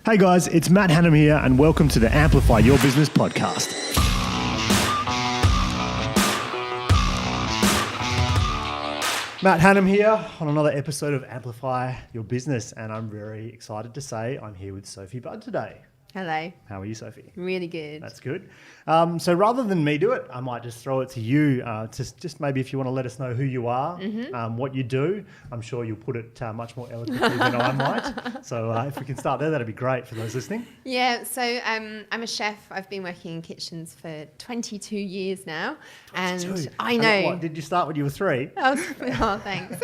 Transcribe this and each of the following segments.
Hey guys, it's Matt Hanham here and welcome to the Amplify Your Business podcast. Matt Hanham here on another episode of Amplify Your Business, and I'm very excited to say I'm here with Sophie Budd today. Hello. How are you, Sophie? Really good. That's good. So rather than me do it, I might just throw it to you. Just maybe if you want to let us know who you are, what you do. I'm sure you'll put it much more eloquently than I might. So if we can start there, that'd be great for those listening. Yeah, so I'm a chef. I've been working in kitchens for 22 years now. 22. And I know. And what, did you start when you were 3? Oh, thanks.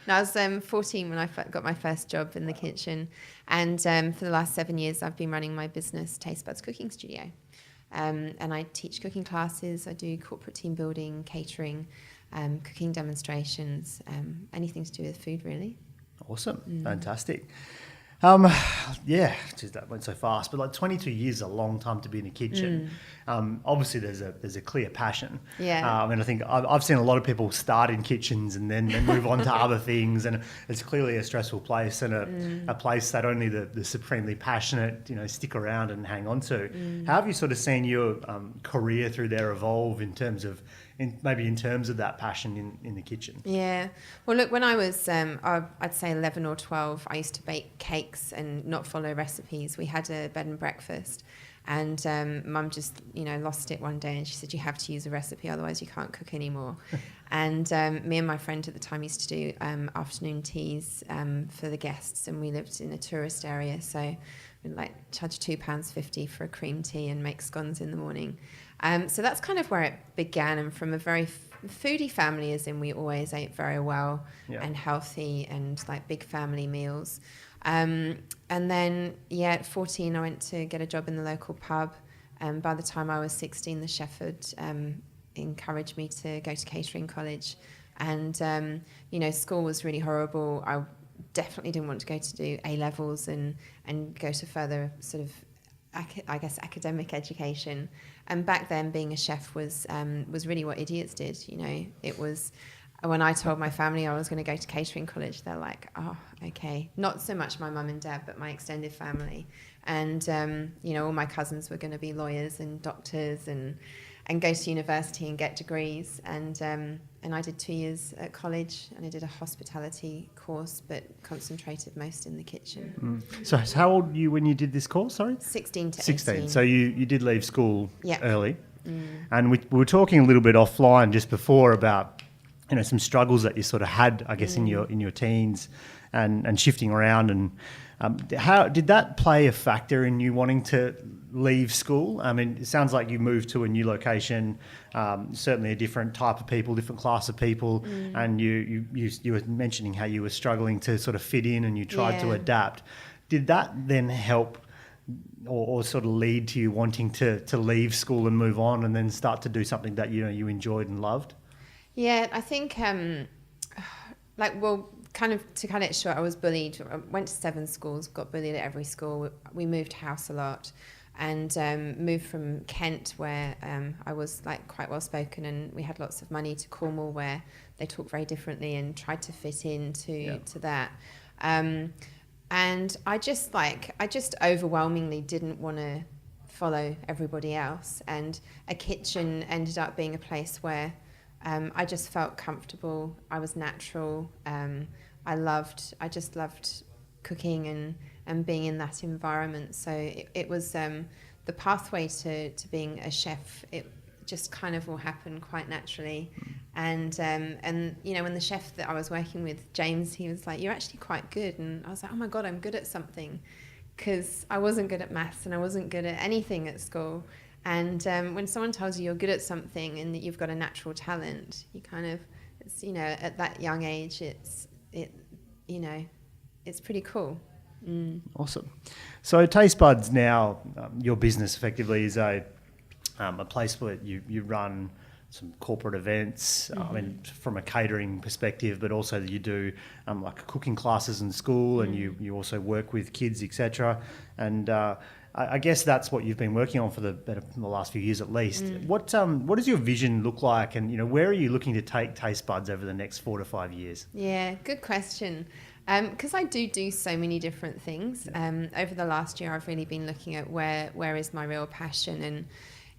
No, I was 14 when I got my first job in the kitchen. And for the last 7 years, I've been running my business, Taste Buds Cooking Studio. And I teach cooking classes. I do corporate team building, catering, cooking demonstrations, anything to do with food, really. Awesome. Fantastic. Geez, that went so fast, but like 22 years is a long time to be in a kitchen. Obviously there's a clear passion. Yeah. And I think I've seen a lot of people start in kitchens and then move on to other things, and it's clearly a stressful place and a place that only the supremely passionate, stick around and hang on to. How have you sort of seen your career through there evolve in terms of that passion in the kitchen? Yeah. Well, look, when I was, I'd say 11 or 12, I used to bake cakes and not follow recipes. We had a bed and breakfast, and Mum just, lost it one day, and she said, you have to use a recipe, otherwise you can't cook anymore. And me and my friend at the time used to do afternoon teas for the guests, and we lived in a tourist area, so we'd charge £2.50 for a cream tea and make scones in the morning. So that's kind of where it began, and from a very foodie family, as in we always ate very well and healthy and big family meals. And then, at 14, I went to get a job in the local pub. And by the time I was 16, the chef had encouraged me to go to catering college. And, school was really horrible. I definitely didn't want to go to do A-levels and go to further sort of, academic education. And back then, being a chef was really what idiots did. It was when I told my family I was going to go to catering college, they're like, "Oh, okay." Not so much my mum and dad, but my extended family. And all my cousins were going to be lawyers and doctors and go to university and get degrees. And I did 2 years at college, and I did a hospitality course, but concentrated most in the kitchen. So how old were you when you did this course, sorry? 16 to 16. 18. So you did leave school early. And we were talking a little bit offline just before about some struggles that you sort of had, I guess, in your teens and shifting around. And how did that play a factor in you wanting to leave school? I mean, it sounds like you moved to a new location, certainly a different type of people, different class of people, and you were mentioning how you were struggling to sort of fit in and you tried to adapt. Did that then help or sort of lead to you wanting to leave school and move on and then start to do something that you enjoyed and loved? Yeah, I think, kind of to cut it short, I was bullied. I went to 7 schools, got bullied at every school. We moved house a lot, and moved from Kent, where I was quite well spoken, and we had lots of money, to Cornwall, where they talk very differently, and tried to fit into to that. And I just overwhelmingly didn't want to follow everybody else, and a kitchen ended up being a place where I just felt comfortable. I was natural. I just loved cooking and being in that environment. So it was the pathway to being a chef. It just kind of all happened quite naturally. And when the chef that I was working with, James, he was like, "You're actually quite good." And I was like, "Oh my God, I'm good at something," because I wasn't good at maths and I wasn't good at anything at school. And when someone tells you you're good at something and that you've got a natural talent, you kind of, at that young age, it's pretty cool. Awesome. So Taste Buds now, your business effectively is a place where you run some corporate events, I mean, from a catering perspective, but also you do cooking classes in school, and you also work with kids, etc. And I guess that's what you've been working on for the last few years at least. What does your vision look like, and where are you looking to take Taste Buds over the next 4 to 5 years? Yeah, good question. Because I do so many different things. Over the last year, I've really been looking at where is my real passion, and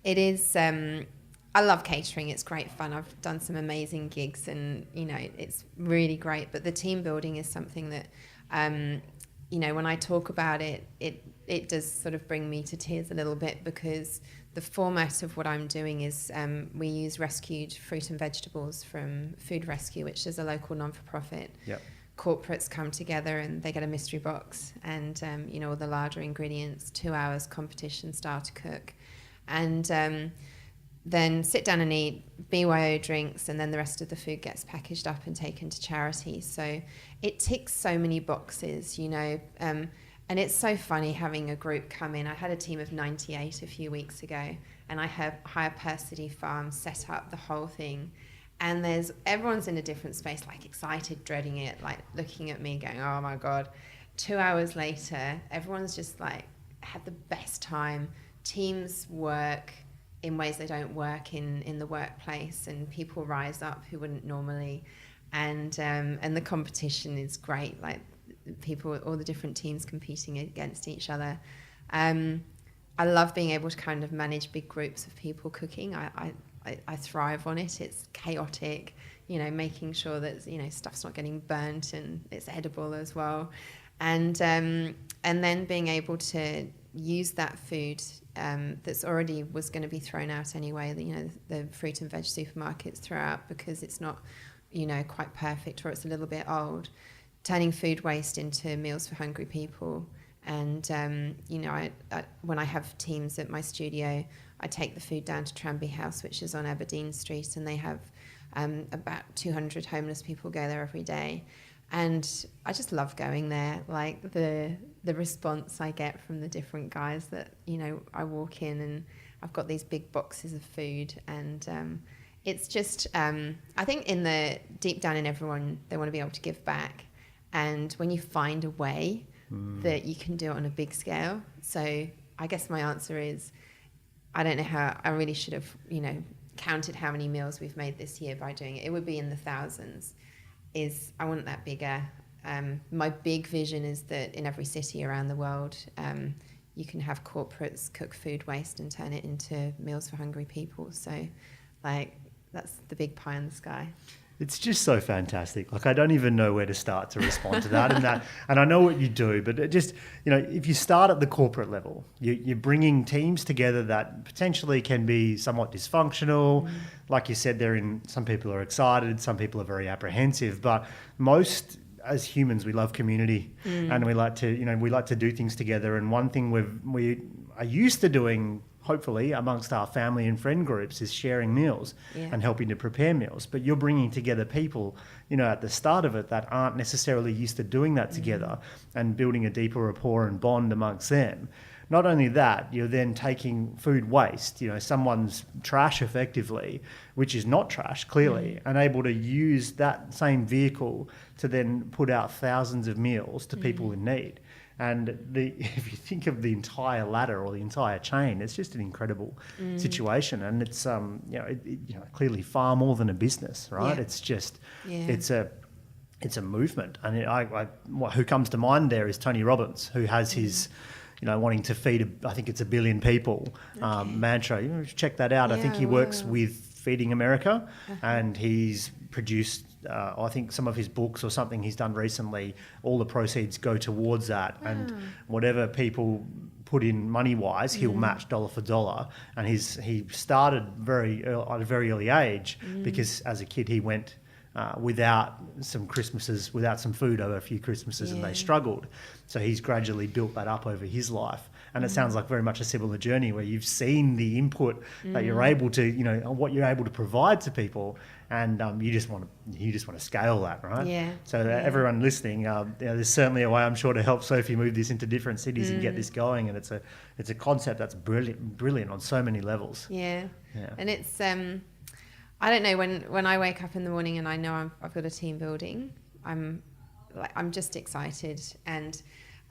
it is. I love catering. It's great fun. I've done some amazing gigs, and it's really great. But the team building is something that, when I talk about it, it does sort of bring me to tears a little bit, because the format of what I'm doing is we use rescued fruit and vegetables from Food Rescue, which is a local non-for-profit. Yep. Corporates come together and they get a mystery box and, all the larger ingredients, 2 hours competition style to cook. And then sit down and eat, BYO drinks, and then the rest of the food gets packaged up and taken to charity. So it ticks so many boxes, and it's so funny having a group come in. I had a team of 98 a few weeks ago, and I have Higher Persody Farm set up the whole thing. And everyone's in a different space, like excited, dreading it, like looking at me going, oh my God. 2 hours later, everyone's just like had the best time. Teams work in ways they don't work in the workplace, and people rise up who wouldn't normally. And the competition is great. Like, people, all the different teams competing against each other. I love being able to kind of manage big groups of people cooking. I thrive on it. It's chaotic, making sure that stuff's not getting burnt and it's edible as well, and then being able to use that food that's already was going to be thrown out anyway. The fruit and veg supermarkets throw out because it's not quite perfect, or it's a little bit old. Turning food waste into meals for hungry people. And, when I have teams at my studio, I take the food down to Tranby House, which is on Aberdeen Street, and they have about 200 homeless people go there every day. And I just love going there. Like, the response I get from the different guys that, I walk in and I've got these big boxes of food, and it's just, I think deep down in everyone, they want to be able to give back. And when you find a way that you can do it on a big scale. So I guess my answer is, I don't know how, I really should have, counted how many meals we've made this year by doing it. It would be in the thousands. I want that bigger. My big vision is that in every city around the world, you can have corporates cook food waste and turn it into meals for hungry people. So, that's the big pie in the sky. It's just so fantastic. Like, I don't even know where to start to respond to that. And I know what you do, but it just, if you start at the corporate level, you're bringing teams together that potentially can be somewhat dysfunctional. Like you said, some people are excited, some people are very apprehensive, but most, as humans, we love community, and we like to do things together. And one thing we are used to doing, hopefully, amongst our family and friend groups, is sharing meals and helping to prepare meals. But you're bringing together people, at the start of it, that aren't necessarily used to doing that together, and building a deeper rapport and bond amongst them. Not only that, you're then taking food waste, someone's trash effectively, which is not trash, clearly, and able to use that same vehicle to then put out thousands of meals to people in need. And if you think of the entire ladder or the entire chain, it's just an incredible situation. And it's clearly far more than a business, right? Yeah. It's just it's a movement. And who comes to mind there is Tony Robbins, who has his wanting to feed I think it's 1 billion people mantra. Check that out. I think he works with Feeding America, and he's produced I think some of his books or something he's done recently. All the proceeds go towards that, and whatever people put in money wise, he'll match dollar for dollar. And he started at a very early age, because as a kid he went without some food over a few Christmases, and they struggled. So he's gradually built that up over his life. And it sounds like very much a similar journey, where you've seen the input that you're able to, what you're able to provide to people, and you just want to scale that, right? Yeah. So everyone listening, there's certainly a way, I'm sure, to help Sophie move this into different cities and get this going. And it's a concept that's brilliant on so many levels. Yeah. And it's I don't know, when I wake up in the morning and I know I've got a team building, I'm just excited. And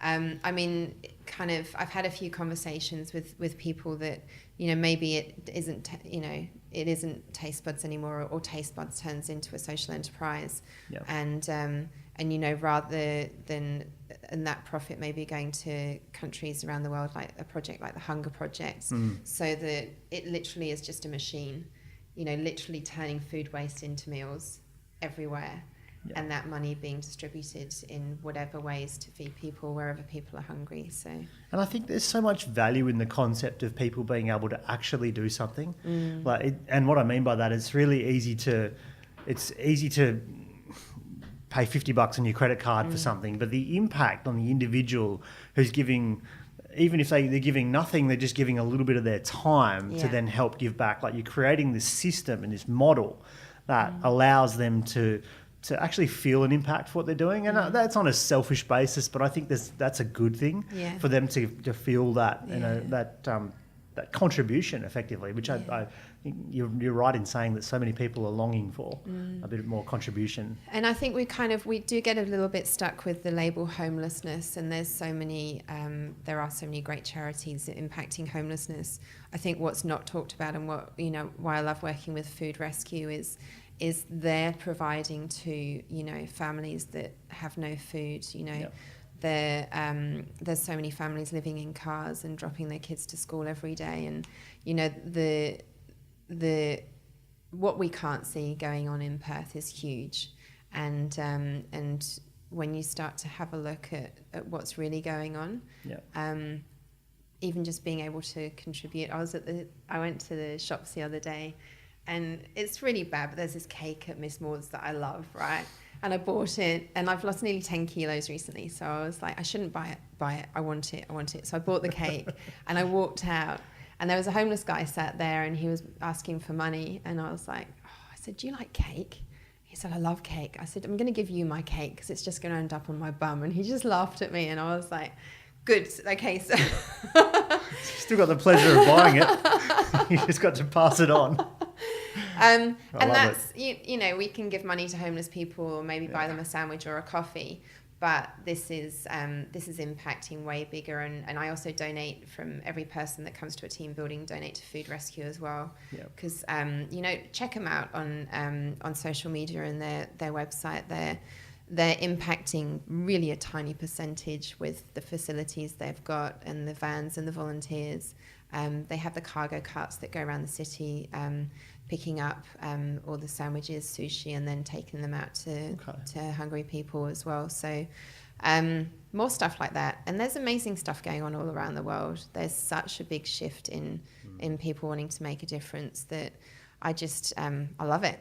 I've had a few conversations with people that, maybe it isn't Taste Buds anymore, or Taste Buds turns into a social enterprise. Yep. And And, you know, rather than and that profit maybe going to countries around the world, like a project like the Hunger Project, so that it literally is just a machine, you know, literally turning food waste into meals everywhere. Yeah. And that money being distributed in whatever ways to feed people wherever people are hungry. So, and I think there's so much value in the concept of people being able to actually do something. And what I mean by that, it's easy to pay $50 on your credit card for something, but the impact on the individual who's giving, even if they're giving nothing, they're just giving a little bit of their time to then help give back. Like, you're creating this system and this model that allows them to actually feel an impact for what they're doing. And that's on a selfish basis, but I think that's a good thing for them to feel that, you know, that contribution effectively, which I think you're right in saying that so many people are longing for a bit more contribution. And I think we do get a little bit stuck with the label homelessness, and there are so many great charities impacting homelessness. I think what's not talked about, and what, you know, why I love working with Food Rescue is they're providing to, you know, families that have no food, you know. There's so many families living in cars and dropping their kids to school every day, and, you know, the what we can't see going on in Perth is huge, and when you start to have a look at what's really going on, even just being able to contribute. I went to the shops the other day, and it's really bad, but there's this cake at Miss Maud's that I love, right? And I bought it, and I've lost nearly 10 kilos recently. So I was like, I shouldn't buy it. I want it. So I bought the cake and I walked out, and there was a homeless guy sat there, and he was asking for money. And I was like, I said, do you like cake? He said, I love cake. I said, I'm going to give you my cake because it's just going to end up on my bum. And he just laughed at me, and I was like, good. Okay. So still got the pleasure of buying it. You just got to pass it on. And that's, you know, we can give money to homeless people, or maybe buy them a sandwich or a coffee, but this is impacting way bigger. And I also donate, from every person that comes to a team building, donate to Food Rescue as well, because you know, check them out on social media and their website. They're impacting really a tiny percentage with the facilities they've got and the vans and the volunteers. They have the cargo carts that go around the city, picking up all the sandwiches, sushi, and then taking them out to hungry people as well. So more stuff like that. And there's amazing stuff going on all around the world. There's such a big shift in people wanting to make a difference that I love it.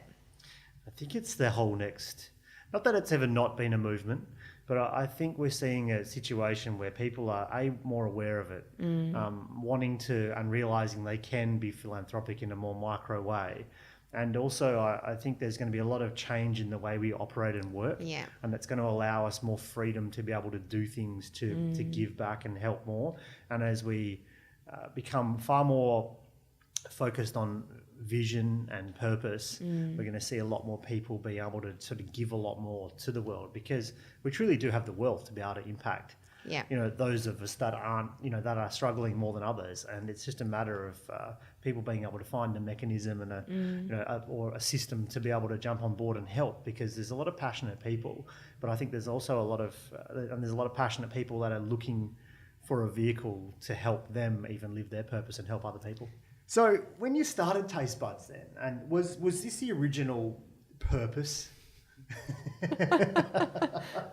I think it's the whole next, not that it's ever not been a movement, but I think we're seeing a situation where people are more aware of it, wanting to and realising they can be philanthropic in a more micro way. And also, I think there's going to be a lot of change in the way we operate and work, and that's going to allow us more freedom to be able to do things, to give back and help more. And as we become far more focused on vision and purpose, we're going to see a lot more people be able to sort of give a lot more to the world, because we truly do have the wealth to be able to impact, you know, those of us that aren't, you know, that are struggling more than others. And it's just a matter of people being able to find a mechanism and or a system to be able to jump on board and help, because there's a lot of passionate people, but I think there's also a lot of passionate people that are looking for a vehicle to help them even live their purpose and help other people. So when you started Taste Buds then, and was this the original purpose?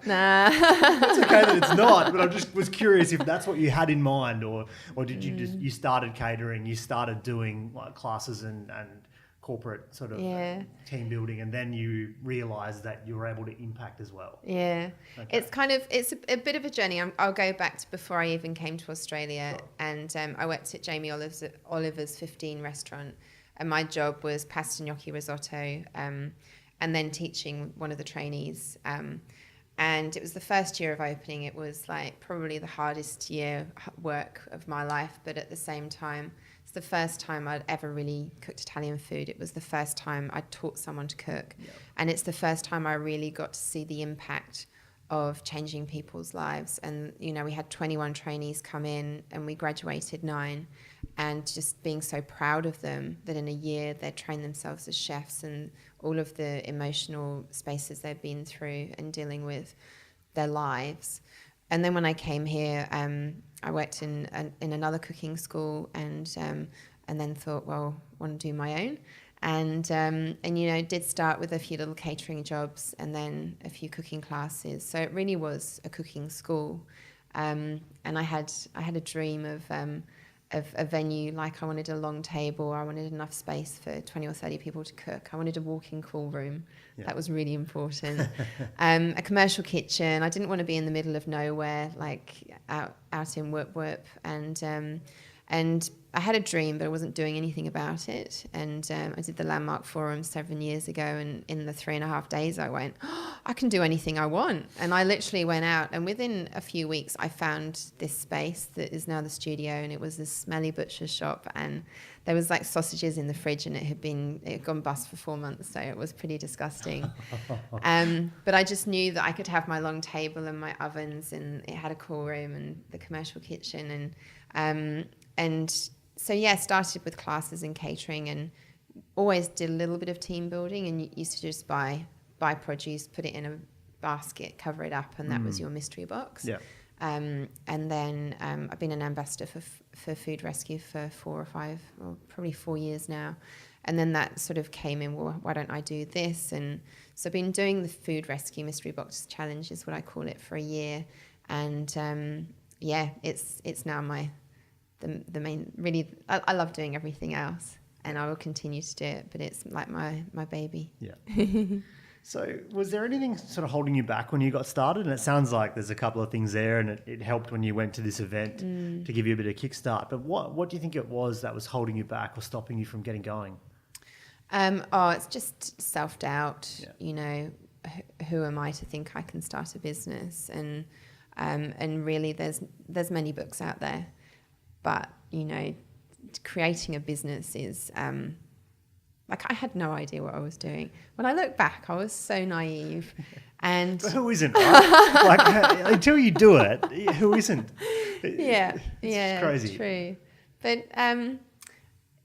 Nah. It's okay that it's not, but I just was curious if that's what you had in mind, or did you started catering, you started doing like classes and corporate sort of team building, and then you realised that you were able to impact as well. Okay. It's a bit of a journey. I'll go back to before I even came to Australia, and I worked at Jamie Oliver's 15 restaurant, and my job was pasta gnocchi risotto, and then teaching one of the trainees. And it was the first year of opening. It was like probably the hardest year work of my life, but at the same time, it's the first time I'd ever really cooked Italian food. It was the first time I'd taught someone to cook. Yep. And it's the first time I really got to see the impact of changing people's lives. And, you know, we had 21 trainees come in and we graduated 9. and just being so proud of them that in a year they'd trained themselves as chefs, and all of the emotional spaces they've been through and dealing with their lives. And then when I came here, I worked in another cooking school, and then thought, well, I want to do my own. And did start with a few little catering jobs and then a few cooking classes. So it really was a cooking school. And I had a dream of a venue. Like, I wanted a long table. I wanted enough space for 20 or 30 people to cook. I wanted a walk-in cool room. Yeah. That was really important. A commercial kitchen. I didn't want to be in the middle of nowhere, like out in Whoop. And I had a dream, but I wasn't doing anything about it. And I did the Landmark Forum 7 years ago, and in the 3.5 days I went, I can do anything I want. And I literally went out, and within a few weeks I found this space that is now the studio, and it was this smelly butcher's shop, and there was like sausages in the fridge, and it had gone bust for 4 months, so it was pretty disgusting. But I just knew that I could have my long table and my ovens, and it had a cool room and the commercial kitchen, and so yeah, started with classes and catering, and always did a little bit of team building, and used to just buy produce, put it in a basket, cover it up, and that was your mystery box. Yeah. And then I've been an ambassador for Food Rescue for 4 or 5, or probably 4 years now. And then that sort of came in, well, why don't I do this? And so I've been doing the Food Rescue Mystery Box Challenge, is what I call it, for a year. And it's now the main, really, I love doing everything else, and I will continue to do it, but it's like my baby. Yeah. So was there anything sort of holding you back when you got started? And it sounds like there's a couple of things there, and it helped when you went to this event to give you a bit of kickstart. But what do you think it was that was holding you back or stopping you from getting going? It's just self-doubt. Yeah. You know, who am I to think I can start a business? And really there's many books out there, but, you know, creating a business is... like, I had no idea what I was doing. When I look back, I was so naive. And but who isn't, right? Like, until you do it, who isn't? Yeah, it's crazy. True. But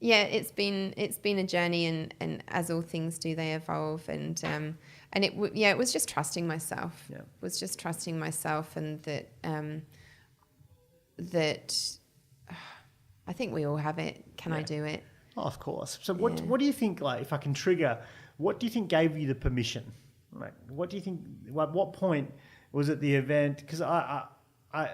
it's been a journey, and as all things do, they evolve. And it was just trusting myself. Yeah. It was just trusting myself, and that I think we all have it. Can I do it? Oh, of course. So what do you think, like, if I can trigger, what do you think gave you the permission? Like, what do you think, at what point was it the event? Because I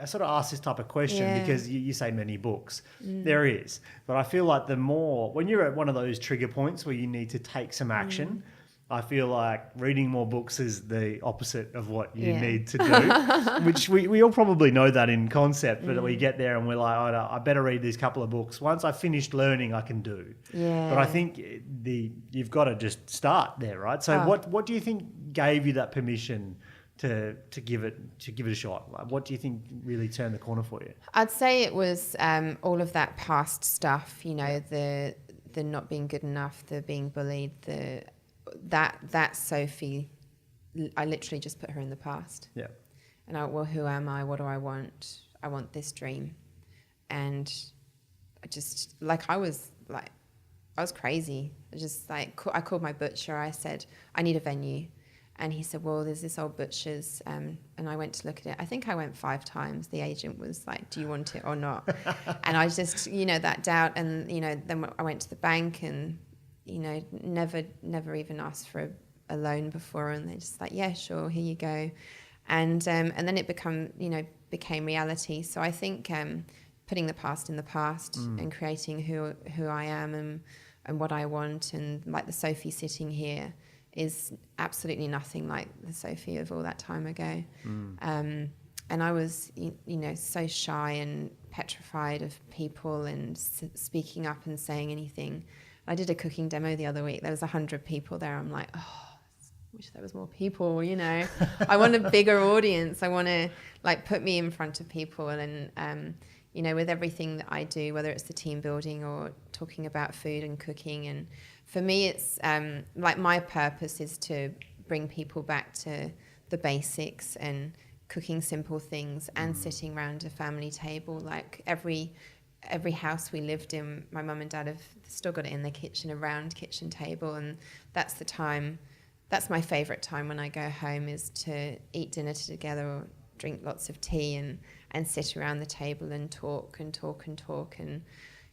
sort of ask this type of question because you say many books. There is. But I feel like when you're at one of those trigger points where you need to take some action, I feel like reading more books is the opposite of what you need to do, which we all probably know that in concept, but we get there and we're like, oh, I better read these couple of books. Once I've finished learning, I can do. Yeah. But I think you've got to just start there, right? So what do you think gave you that permission to give it a shot? Like, what do you think really turned the corner for you? I'd say it was all of that past stuff, you know, the not being good enough, the being bullied, that Sophie, I literally just put her in the past. Yeah. And who am I? What do I want? I want this dream. And I just, I was crazy. I called my butcher. I said, I need a venue. And he said, well, there's this old butcher's. And I went to look at it. I think I went 5 times. The agent was like, do you want it or not? And I just, that doubt. And, then I went to the bank, and, never even asked for a loan before. And they're just like, yeah, sure, here you go. And then it became reality. So I think putting the past in the past and creating who I am and what I want, and like the Sophie sitting here is absolutely nothing like the Sophie of all that time ago. And I was, so shy and petrified of people and speaking up and saying anything. I did a cooking demo the other week. There was 100 people there. I'm like, oh, I wish there was more people, I want a bigger audience. I want to put me in front of people. And, with everything that I do, whether it's the team building or talking about food and cooking. And for me, it's my purpose is to bring people back to the basics and cooking simple things and sitting around a family table. Like every every house we lived in, my mum and dad have still got it in their kitchen, a round kitchen table, and that's the time. That's my favourite time when I go home, is to eat dinner together or drink lots of tea and sit around the table and talk and talk and talk, and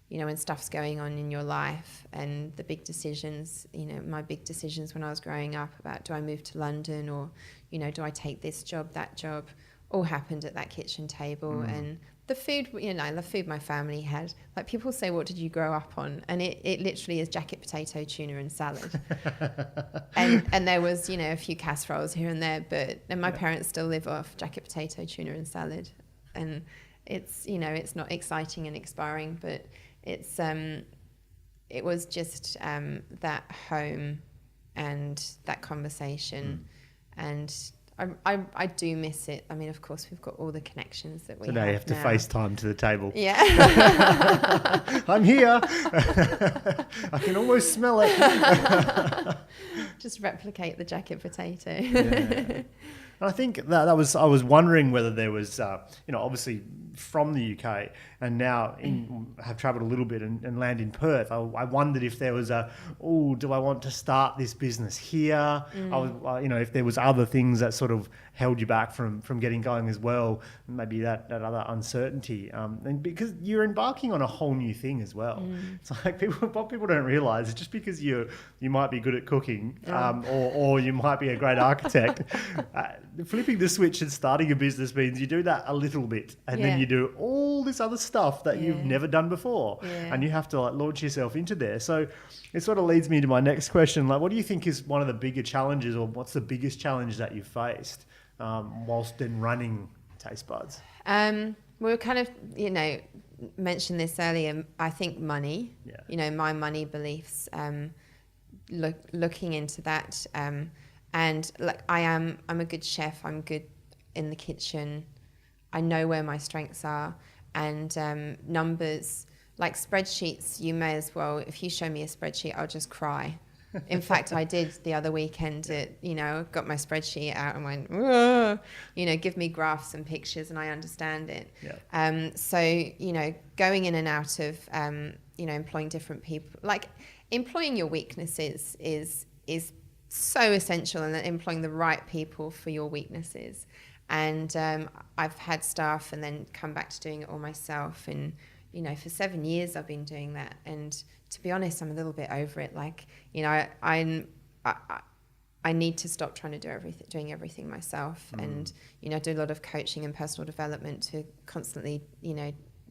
when stuff's going on in your life and the big decisions, my big decisions when I was growing up about, do I move to London, or do I take this job, that job, all happened at that kitchen table. And the food, the food my family had, like, people say, what did you grow up on? And it literally is jacket potato, tuna and salad. and there was, a few casseroles here and there, and my parents still live off jacket potato, tuna and salad. And it's, it's not exciting and inspiring, but it was just that home and that conversation. And I do miss it. I mean, of course, we've got all the connections that we have now. So now you have to FaceTime to the table. Yeah. I'm here. I can almost smell it. Just replicate the jacket potato. Yeah. And I think I was wondering whether there was, obviously from the UK and now have travelled a little bit and land in Perth. I wondered if there was do I want to start this business here? If there was other things that sort of held you back from getting going as well, maybe that other uncertainty. And because you're embarking on a whole new thing as well. It's like what people don't realise is just because you might be good at cooking or you might be a great architect, flipping the switch and starting a business means you do that a little bit and then you do all this other stuff that you've never done before, and you have to launch yourself into there. So it sort of leads me to my next question. Like, what do you think is one of the bigger challenges, or what's the biggest challenge that you've faced whilst then running Taste Buds? We kind of, mentioned this earlier. I think money, my money beliefs, looking into that, and like I'm a good chef. I'm good in the kitchen. I know where my strengths are, and numbers, like spreadsheets, you may as well, if you show me a spreadsheet, I'll just cry. In fact, I did the other weekend. Got my spreadsheet out and went, whoa, give me graphs and pictures, and I understand it. Yeah. So going in and out of employing different people, like employing your weaknesses is so essential, and employing the right people for your weaknesses. And I've had staff and then come back to doing it all myself. And, for 7 years I've been doing that. And to be honest, I'm a little bit over it. Like, I need to stop trying to doing everything myself. And, I do a lot of coaching and personal development to constantly,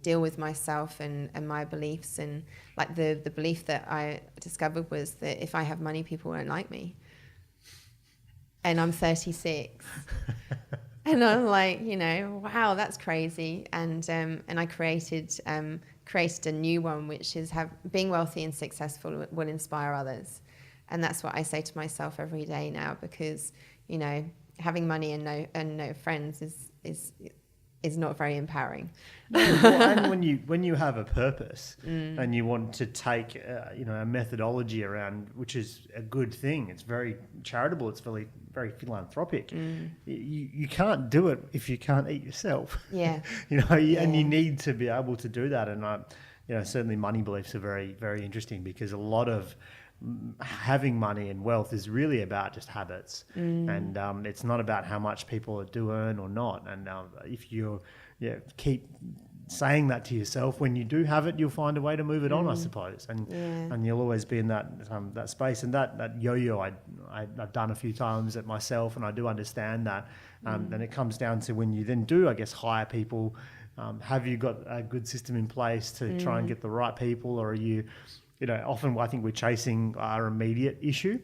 deal with myself and my beliefs. And like the belief that I discovered was that if I have money, people won't like me. And I'm 36. And I'm like, wow, that's crazy. And I created a new one, which is being wealthy and successful will inspire others. And that's what I say to myself every day now, because, having money and no friends is not very empowering. And when you have a purpose and you want to take a methodology around, which is a good thing, it's very charitable, it's very very philanthropic. You can't do it if you can't eat yourself. Yeah. And you need to be able to do that. And certainly money beliefs are very very interesting, because a lot of having money and wealth is really about just habits, and it's not about how much people do earn or not. And if you keep saying that to yourself, when you do have it, you'll find a way to move it on, I suppose, and you'll always be in that space. And that yo-yo I've done a few times at myself, and I do understand that. And it comes down to when you then do, I guess, hire people. Have you got a good system in place to try and get the right people, or are you? Often I think we're chasing our immediate issue,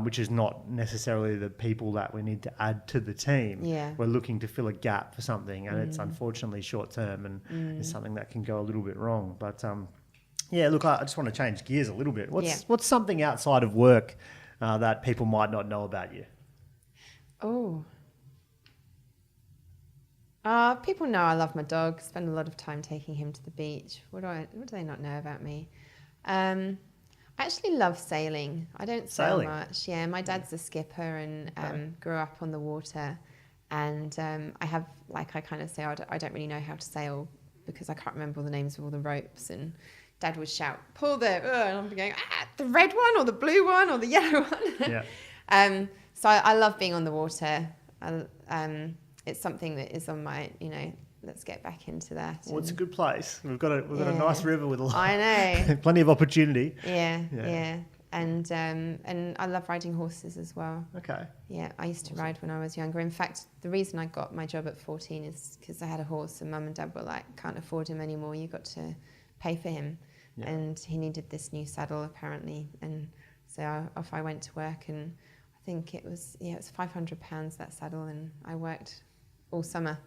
which is not necessarily the people that we need to add to the team. Yeah. We're looking to fill a gap for something, and it's unfortunately short term, and it's something that can go a little bit wrong. But look, I just want to change gears a little bit. What's something outside of work that people might not know about you? People know I love my dog. Spend a lot of time taking him to the beach. What do they not know about me? I actually love sailing. I don't sail much. Yeah, my dad's a skipper and grew up on the water. And I have, like I kind of say, I don't really know how to sail because I can't remember all the names of all the ropes, and Dad would shout, pull and I'm going, the red one or the blue one or the yellow one. Yeah. So I love being on the water. It's something that is on my, let's get back into that. Well, it's a good place. We've got a nice river with a lot. I know. Plenty of opportunity. Yeah. And I love riding horses as well. Okay. Yeah, I used to ride when I was younger. In fact, the reason I got my job at 14 is because I had a horse and Mum and Dad were like, can't afford him anymore. You got to pay for him. Yeah. And he needed this new saddle apparently. And so off I went to work, and I think it was £500 that saddle, and I worked all summer.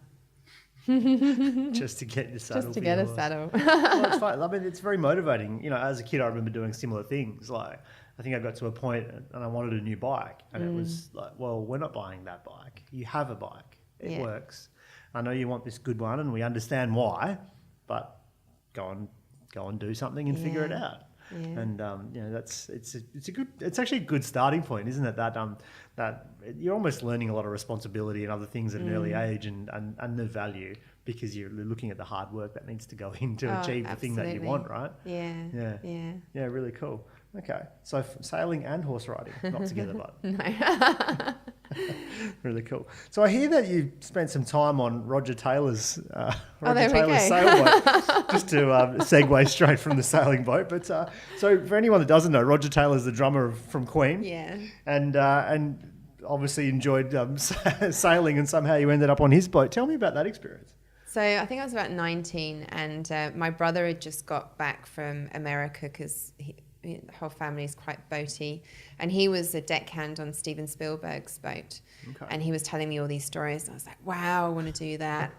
Just to get your saddle. Just to get a saddle. Well, it's fun. I mean, it's very motivating. As a kid, I remember doing similar things. Like, I think I got to a point and I wanted a new bike, and it was like, well, we're not buying that bike. You have a bike. It works. I know you want this good one, and we understand why, but go and do something and figure it out. Yeah. And it's actually a good starting point, isn't it? That you're almost learning a lot of responsibility and other things at an early age, and the value, because you're looking at the hard work that needs to go in to achieve the thing that you want, right? Yeah, really cool. Okay, so sailing and horse riding, not together, but no. Really cool. So I hear that you spent some time on Roger Taylor's sailboat, just to segue straight from the sailing boat. But so for anyone that doesn't know, Roger Taylor's the drummer from Queen. Yeah. And obviously enjoyed sailing, and somehow you ended up on his boat. Tell me about that experience. So I think I was about 19, and my brother had just got back from America because the whole family is quite boaty, and he was a deckhand on Steven Spielberg's boat. Okay. And he was telling me all these stories, and I was like, wow, I want to do that.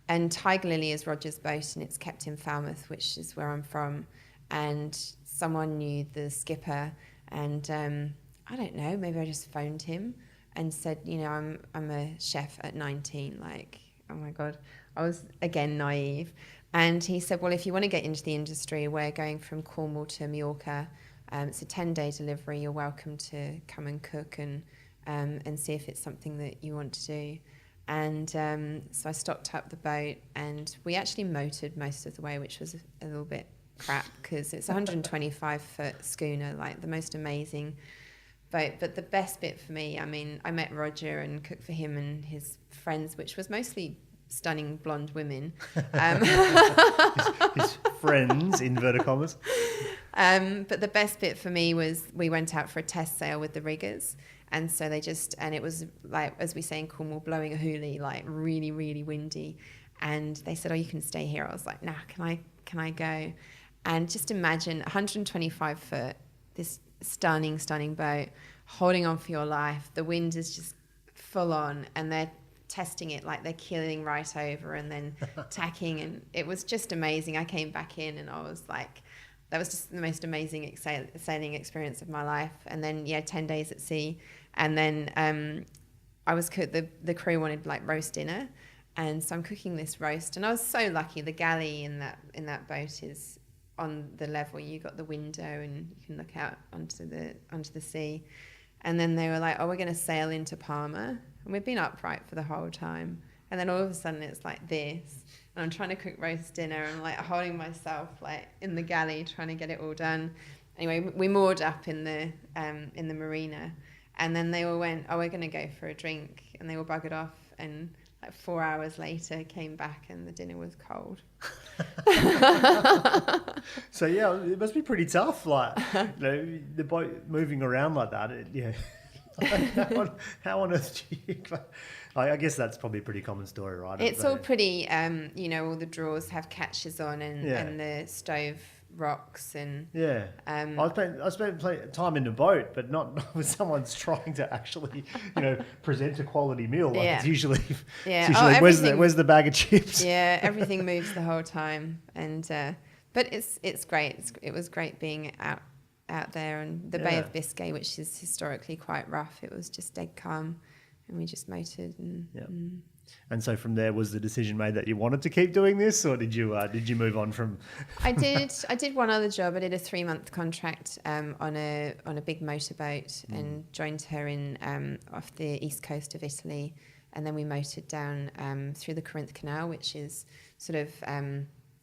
And Tiger Lily is Roger's boat, and it's kept in Falmouth, which is where I'm from, and someone knew the skipper, and I don't know, maybe I just phoned him and said, I'm a chef at 19, like, oh my God, I was again naive. And he said, well, if you want to get into the industry, we're going from Cornwall to Mallorca. It's a 10-day delivery. You're welcome to come and cook and see if it's something that you want to do. And so I stocked up the boat, and we actually motored most of the way, which was a little bit crap because it's a 125-foot schooner, like the most amazing boat. But the best bit for me, I mean, I met Roger and cooked for him and his friends, which was mostly stunning blonde women. His friends, inverted commas. But the best bit for me was we went out for a test sail with the riggers, and so and it was like, as we say in Cornwall, blowing a hoolie, like really, really windy. And they said, oh, you can stay here. I was like, nah, can I go? And just imagine 125 foot, this stunning, stunning boat, holding on for your life. The wind is just full on, and they're testing it, like they're keeling right over and then tacking, and it was just amazing. I came back in and I was like, that was just the most amazing sailing experience of my life. And then 10 days at sea, and then I was the crew wanted like roast dinner, and so I'm cooking this roast, and I was so lucky. The galley in that boat is on the level. You got the window and you can look out onto the sea. And then they were like, oh, we're going to sail into Palma. And we've been upright for the whole time. And then all of a sudden it's like this. And I'm trying to cook roast dinner and like holding myself like in the galley, trying to get it all done. Anyway, we moored up in the marina. And then they all went, oh, we're going to go for a drink. And they all buggered off. And like 4 hours later came back and the dinner was cold. So yeah, it must be pretty tough, like the boat moving around like that. How on earth do you? I guess that's probably a pretty common story, right? It's all pretty. All the drawers have catches on, and the stove rocks, and I spent time in the boat, but not when someone's trying to actually present a quality meal. Like it's usually where's the bag of chips? Yeah, everything moves the whole time, and but it's great. It was great being out there, and the Bay of Biscay, which is historically quite rough. It was just dead calm, and we just motored. And so from there, was the decision made that you wanted to keep doing this, or did you move on from? I did one other job. I did a 3-month contract on a big motorboat and joined her in off the east coast of Italy, and then we motored down through the Corinth Canal, which is sort of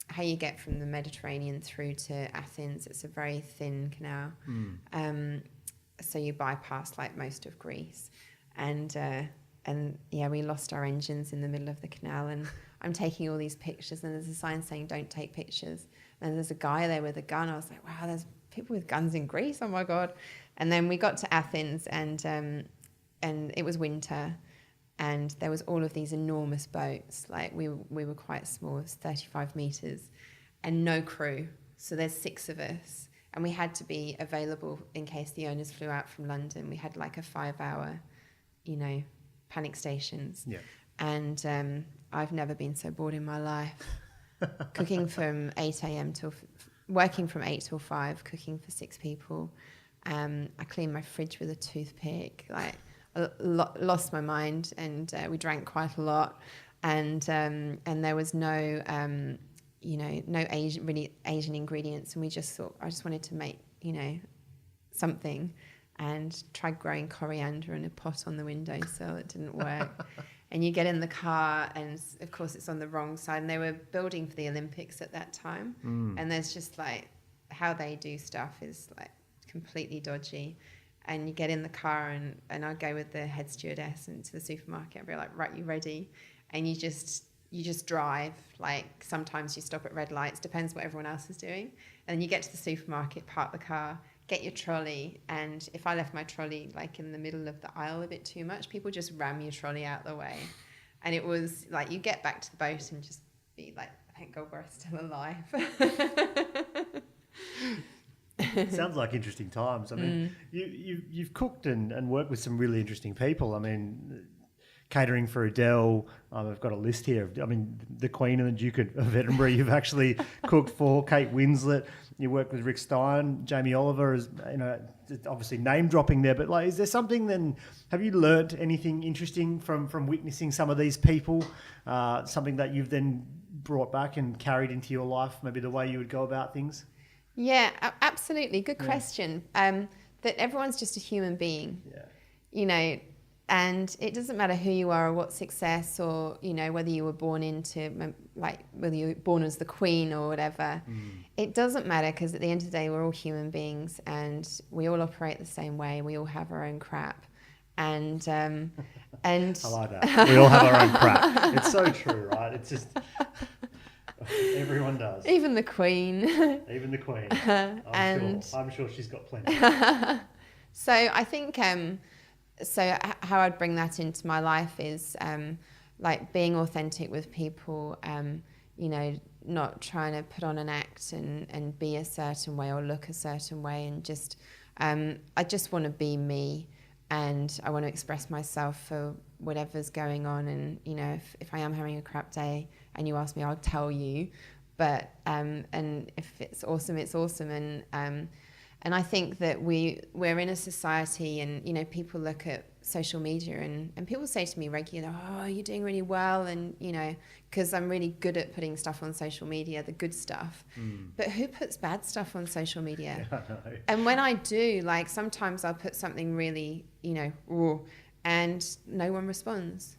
how you get from the Mediterranean through to Athens. It's a very thin canal. So you bypass like most of Greece. And we lost our engines in the middle of the canal, and I'm taking all these pictures, and there's a sign saying don't take pictures. And there's a guy there with a gun. I was like, wow, there's people with guns in Greece. Oh my God. And then we got to Athens, and it was winter, and there was all of these enormous boats. Like we were quite small, it was 35 meters, and no crew. So there's 6 of us, and we had to be available in case the owners flew out from London. We had like a 5-hour, panic stations. Yeah. And I've never been so bored in my life. Cooking from 8 a.m. working from 8 till 5, cooking for 6 people. I cleaned my fridge with a toothpick. Like, lost my mind, and we drank quite a lot. And there was no Asian ingredients. And we just thought, I just wanted to make, something, and tried growing coriander in a pot on the windowsill. It didn't work. And you get in the car, and of course it's on the wrong side. And they were building for the Olympics at that time. And there's just like, how they do stuff is like completely dodgy. And you get in the car, and I'd go with the head stewardess into the supermarket and be like, right, you ready? And you just drive. Like, sometimes you stop at red lights, depends what everyone else is doing. And then you get to the supermarket, park the car, get your trolley, and if I left my trolley like in the middle of the aisle a bit too much, people just ram your trolley out the way. And it was like, you get back to the boat and just be like, thank God we're still alive. Sounds like interesting times. I mean, you've cooked and worked with some really interesting people. I mean, catering for Adele. I've got a list here. I mean, the Queen and the Duke of Edinburgh. You've actually cooked for Kate Winslet. You worked with Rick Stein, Jamie Oliver. Is obviously name dropping there. But like, is there something? Then have you learnt anything interesting from witnessing some of these people? Something that you've then brought back and carried into your life? Maybe the way you would go about things. Yeah, absolutely. Good question. That everyone's just a human being. Yeah. And it doesn't matter who you are or what success, or, whether you were born whether you were born as the Queen or whatever. It doesn't matter, because at the end of the day, we're all human beings, and we all operate the same way. We all have our own crap. And I like that. We all have our own crap. It's so true, right? It's just... Everyone does. Even the Queen. Even the Queen. I'm sure she's got plenty. So I think... So how I'd bring that into my life is like being authentic with people, not trying to put on an act and be a certain way or look a certain way, and just I just want to be me, and I want to express myself for whatever's going on. And if I am having a crap day and you ask me, I'll tell you. But and if it's awesome, it's awesome. And I think that we're in a society, and people look at social media, and people say to me regularly, oh, you're doing really well, and because I'm really good at putting stuff on social media, the good stuff. But who puts bad stuff on social media? Yeah, I know. And when I do, like, sometimes I'll put something really raw, and no one responds.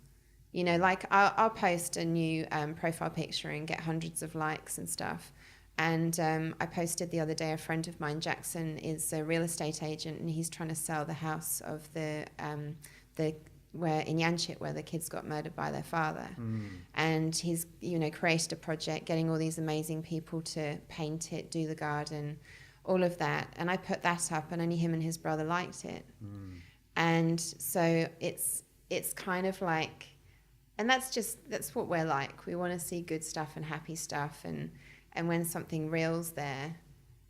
Like I'll post a new profile picture and get hundreds of likes and stuff. And I posted the other day, a friend of mine, Jackson, is a real estate agent, and he's trying to sell the house of where in Yanchit, where the kids got murdered by their father. And he's created a project, getting all these amazing people to paint it, do the garden, all of that. And I put that up, and only him and his brother liked it. And so it's kind of like, and that's what we're like. We want to see good stuff and happy stuff, and when something real's there,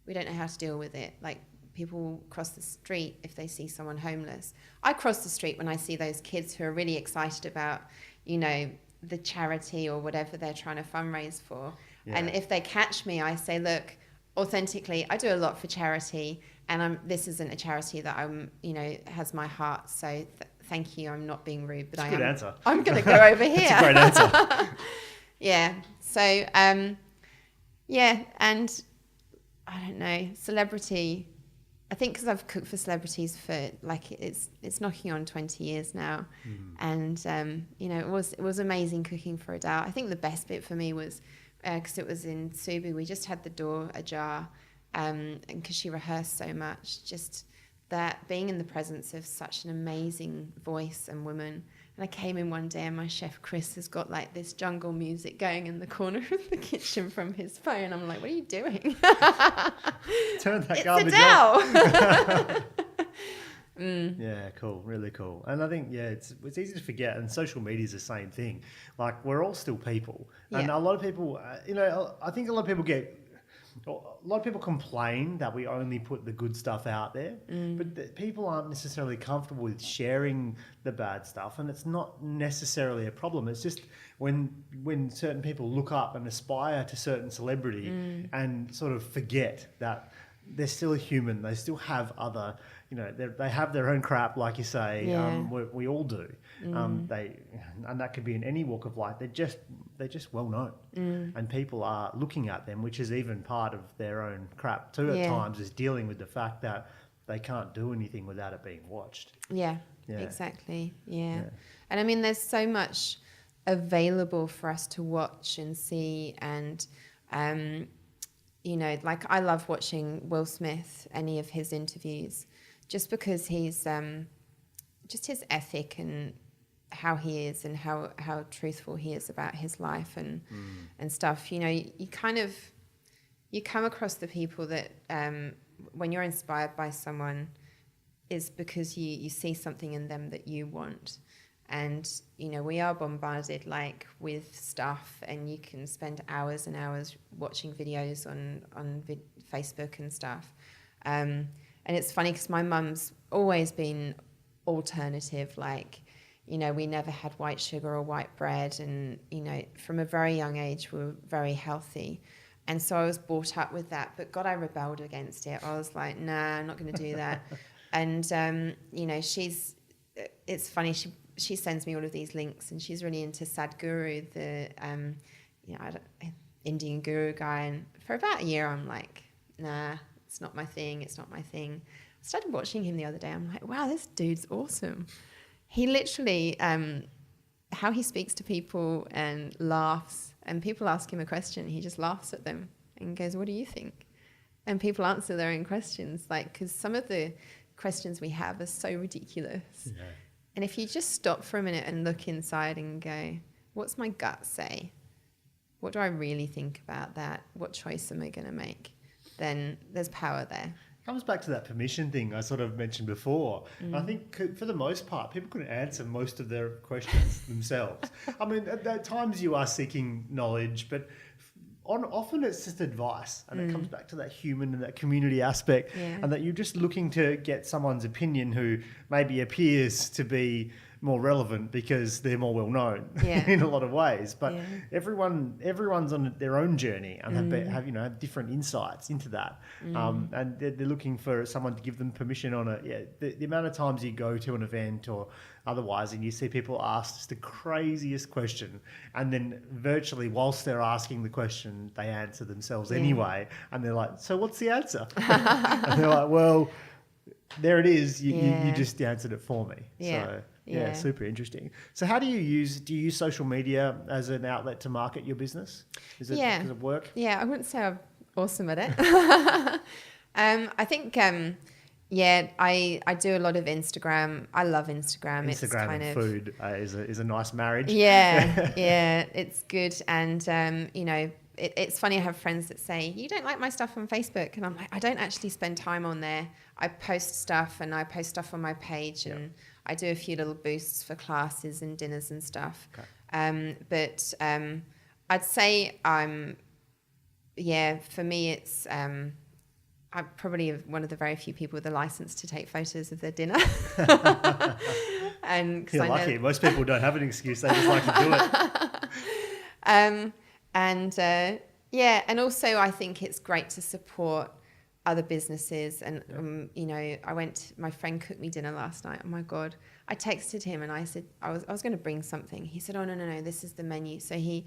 we don't know how to deal with it. Like, people cross the street if they see someone homeless. I cross the street when I see those kids who are really excited about, the charity or whatever they're trying to fundraise for. Yeah. And if they catch me, I say, look, authentically, I do a lot for charity, and this isn't a charity that has my heart. So thank you. I'm not being rude, but That's a good answer. I'm going to go over here. That's a great answer. Yeah. So, yeah, and I don't know, celebrity, I think because I've cooked for celebrities for like it's knocking on 20 years now, and you know, it was amazing cooking for Adele. I think the best bit for me was because it was in Subu, we just had the door ajar, and because she rehearsed so much, just that being in the presence of such an amazing voice and woman. And I came in one day and my chef Chris has got like this jungle music going in the corner of the kitchen from his phone. I'm like, what are you doing? Turn that it's garbage Adele. off. Yeah, cool, really cool. And I think, it's easy to forget, and social media is the same thing. Like, we're all still people. And a lot of people, I think a lot of people complain that we only put the good stuff out there, but people aren't necessarily comfortable with sharing the bad stuff, and it's not necessarily a problem. It's just when certain people look up and aspire to certain celebrity and sort of forget that they're still a human. They still have other, they have their own crap, like you say. Yeah. We all do. And that could be in any walk of life. They're just well known, and people are looking at them, which is even part of their own crap too. At times, is dealing with the fact that they can't do anything without it being watched. Yeah. Exactly. Yeah. And I mean, there's so much available for us to watch and see, and like I love watching Will Smith, any of his interviews, just because he's just his ethic and how he is and how truthful he is about his life and stuff. You come across the people that when you're inspired by someone is because you see something in them that you want. And, we are bombarded like with stuff, and you can spend hours and hours watching videos on Facebook and stuff. And it's funny because my mum's always been alternative, like, we never had white sugar or white bread. And, from a very young age, we were very healthy. And so I was brought up with that. But God, I rebelled against it. I was like, nah, I'm not going to do that. And, it's funny, she sends me all of these links, and she's really into Sadhguru, the Indian guru guy. And for about a year, I'm like, nah, it's not my thing. I started watching him the other day. I'm like, wow, this dude's awesome. He literally, how he speaks to people and laughs, and people ask him a question, he just laughs at them and goes, what do you think? And people answer their own questions, like, because some of the questions we have are so ridiculous. Yeah. And if you just stop for a minute and look inside and go, what's my gut say? What do I really think about that? What choice am I going to make? Then there's power there. Comes back to that permission thing I sort of mentioned before. I think for the most part, people can answer most of their questions themselves. I mean, at times you are seeking knowledge, but often it's just advice, and it comes back to that human and that community aspect, and that you're just looking to get someone's opinion who maybe appears to be more relevant because they're more well known in a lot of ways. But everyone's on their own journey and have different insights into that. And they're looking for someone to give them permission on it. The amount of times you go to an event or otherwise and you see people ask just the craziest question, and then virtually whilst they're asking the question, they answer themselves anyway. And they're like, so what's the answer? And they're like, well, there it is. You just answered it for me. So yeah, super interesting. So how do you use social media as an outlet to market your business? Does it work? Yeah, I wouldn't say I'm awesome at it. I think, I do a lot of Instagram. I love Instagram. It's kind and food is a nice marriage. Yeah, it's good. And, it's funny, I have friends that say, you don't like my stuff on Facebook. And I'm like, I don't actually spend time on there. I post stuff, and I post stuff on my page, and I do a few little boosts for classes and dinners and stuff. Okay. But I'd say for me, it's I'm probably one of the very few people with a license to take photos of their dinner. And you're lucky. Most people don't have an excuse. They just like to do it. And also I think it's great to support other businesses. And, my friend cooked me dinner last night. Oh my God. I texted him and I said, I was going to bring something. He said, oh, no, this is the menu. So he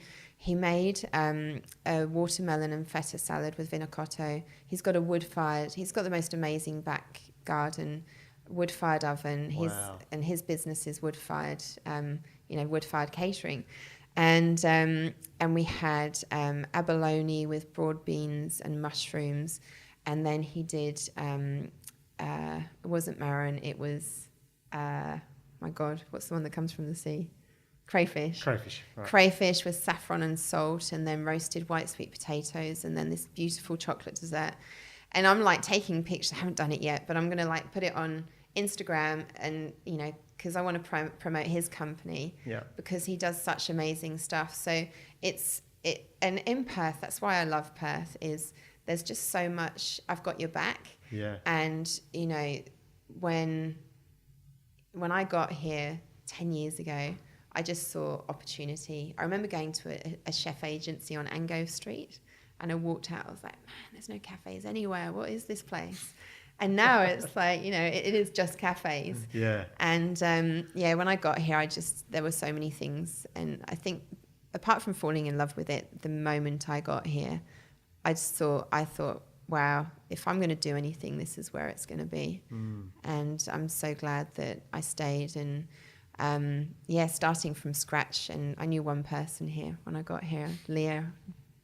made a watermelon and feta salad with vinacotto. He's got the most amazing back garden, wood-fired oven. Wow. And his business is wood-fired, wood-fired catering. And we had abalone with broad beans and mushrooms. And then he did, it wasn't marron, it was, my God, what's the one that comes from the sea? Crayfish. Right. Crayfish with saffron and salt, and then roasted white sweet potatoes, and then this beautiful chocolate dessert. And I'm like taking pictures. I haven't done it yet, but I'm going to like put it on Instagram, and, because I want to promote his company, because he does such amazing stuff. So and in Perth, that's why I love Perth, is there's just so much. I've got your back. Yeah. And, when I got here 10 years ago, I just saw opportunity. I remember going to a chef agency on Angove Street, and I walked out. I was like, man, there's no cafes anywhere. What is this place? And now it's like, it is just cafes. Yeah. And when I got here, there were so many things. And I think apart from falling in love with it, the moment I got here, I thought, wow, if I'm going to do anything, this is where it's going to be. And I'm so glad that I stayed. And starting from scratch. And I knew one person here when I got here, Leah.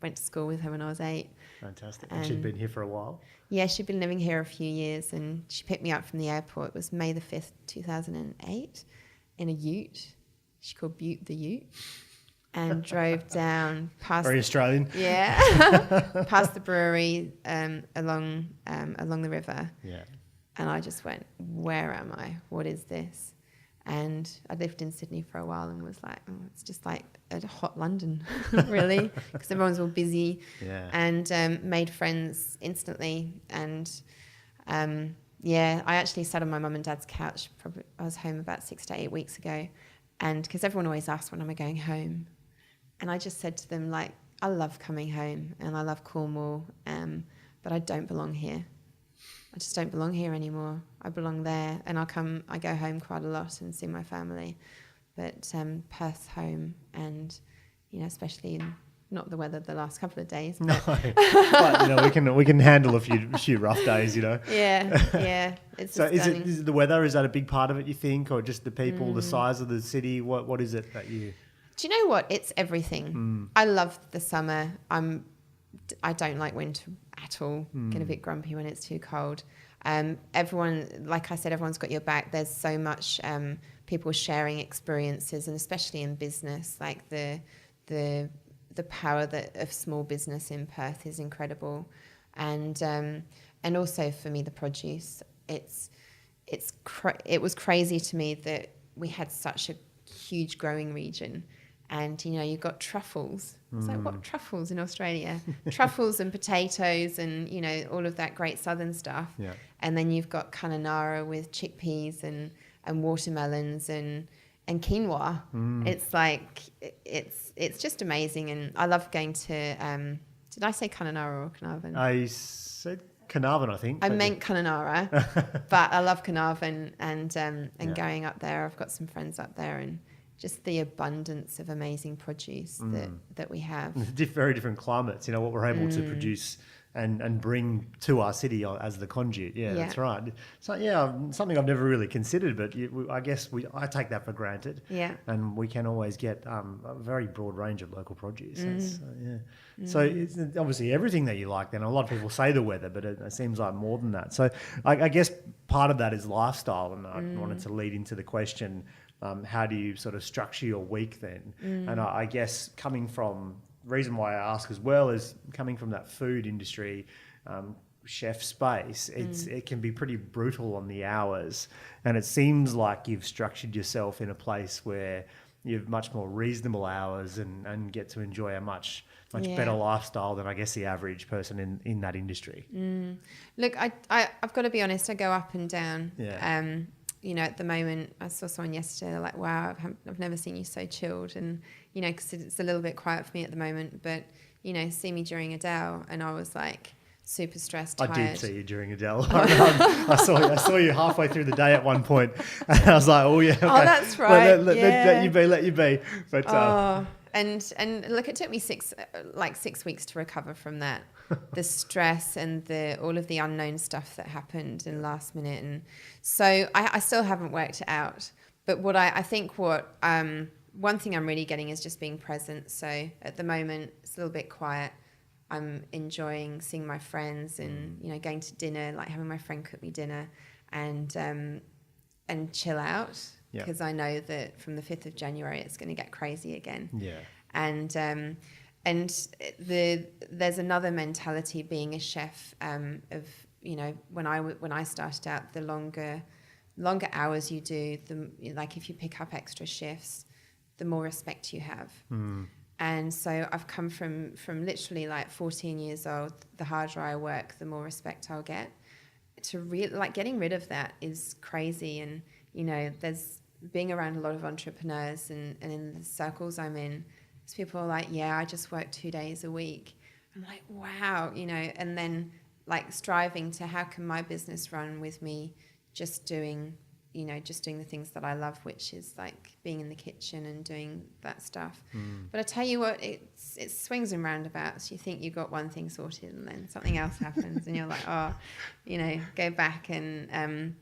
Went to school with her when I was 8. Fantastic. And she'd been here for a while? Yeah, she'd been living here a few years, and she picked me up from the airport. It was May the 5th, 2008, in a ute. She called Butte the Ute, and drove down past... Very Australian. Yeah. Past the brewery, along the river. Yeah. And I just went, where am I? What is this? And I lived in Sydney for a while and was like, oh, it's just like a hot London, really, because everyone's all busy. Yeah. And made friends instantly. And I actually sat on my mum and dad's couch. I was home about 6 to 8 weeks ago, and because everyone always asks when am I going home, and I just said to them, like, I love coming home and I love Cornwall, but I don't belong here. I just don't belong here anymore. I belong there, and I go home quite a lot and see my family. But Perth's home, and, especially not the weather the last couple of days. No, but, we can handle a few rough days, Yeah. It's so stunning. is the weather, is that a big part of it, you think, or just the people, the size of the city? What is it that you... Do you know what? It's everything. I love the summer. I don't like winter at all. Get a bit grumpy when it's too cold. Everyone, like I said, everyone's got your back. There's so much people sharing experiences, and especially in business, like the power of small business in Perth is incredible. And also for me, the produce. It was crazy to me that we had such a huge growing region. And, you've got truffles. It's like, what truffles in Australia? Truffles and potatoes and, all of that great southern stuff. Yeah. And then you've got Kununurra with chickpeas and watermelons and quinoa. It's like, it's just amazing. And I love going to, did I say Kununurra or Carnarvon? I said Carnarvon, I think. I meant Kununurra, but I love Carnarvon and going up there. I've got some friends up there, and just the abundance of amazing produce that we have. Very different climates, what we're able to produce and bring to our city as the conduit. Yeah, that's right. So, something I've never really considered, but I guess I take that for granted. Yeah. And we can always get a very broad range of local produce. So it's obviously everything that you like then. A lot of people say the weather, but it seems like more than that. So I guess part of that is lifestyle, and I wanted to lead into the question, how do you sort of structure your week then? And I guess coming from, the reason why I ask as well is coming from that food industry, chef space, it can be pretty brutal on the hours. And it seems like you've structured yourself in a place where you have much more reasonable hours and get to enjoy a much better lifestyle than I guess the average person in that industry. Look, I've got to be honest, I go up and down. Yeah. At the moment, I saw someone yesterday, they're like, wow, I've never seen you so chilled. And, because it's a little bit quiet for me at the moment, but, see me during Adele. And I was like, super stressed, I tired. did see you during Adele. I saw you halfway through the day at one point, and I was like, "Oh yeah, okay. Oh, that's right. Let you be." But and look, it took me 6 weeks to recover from that, the stress and all of the unknown stuff that happened in last minute, and so I still haven't worked it out. But I think one thing I'm really getting is just being present. So at the moment, it's a little bit quiet. I'm enjoying seeing my friends and, going to dinner, like having my friend cook me dinner and chill out, because I know that from the 5th of January, it's going to get crazy again. Yeah. And there's another mentality being a chef, of, when I started out, the longer hours you do, like if you pick up extra shifts, the more respect you have. And so I've come from literally like 14 years old, the harder I work, the more respect I'll get. Getting rid of that is crazy. And, there's being around a lot of entrepreneurs and in the circles I'm in, people are like, yeah, I just work 2 days a week. I'm like, wow, and then like striving to how can my business run with me just doing the things that I love, which is like being in the kitchen and doing that stuff. But I tell you what, it swings and roundabouts. You think you got one thing sorted and then something else happens and you're like, go back and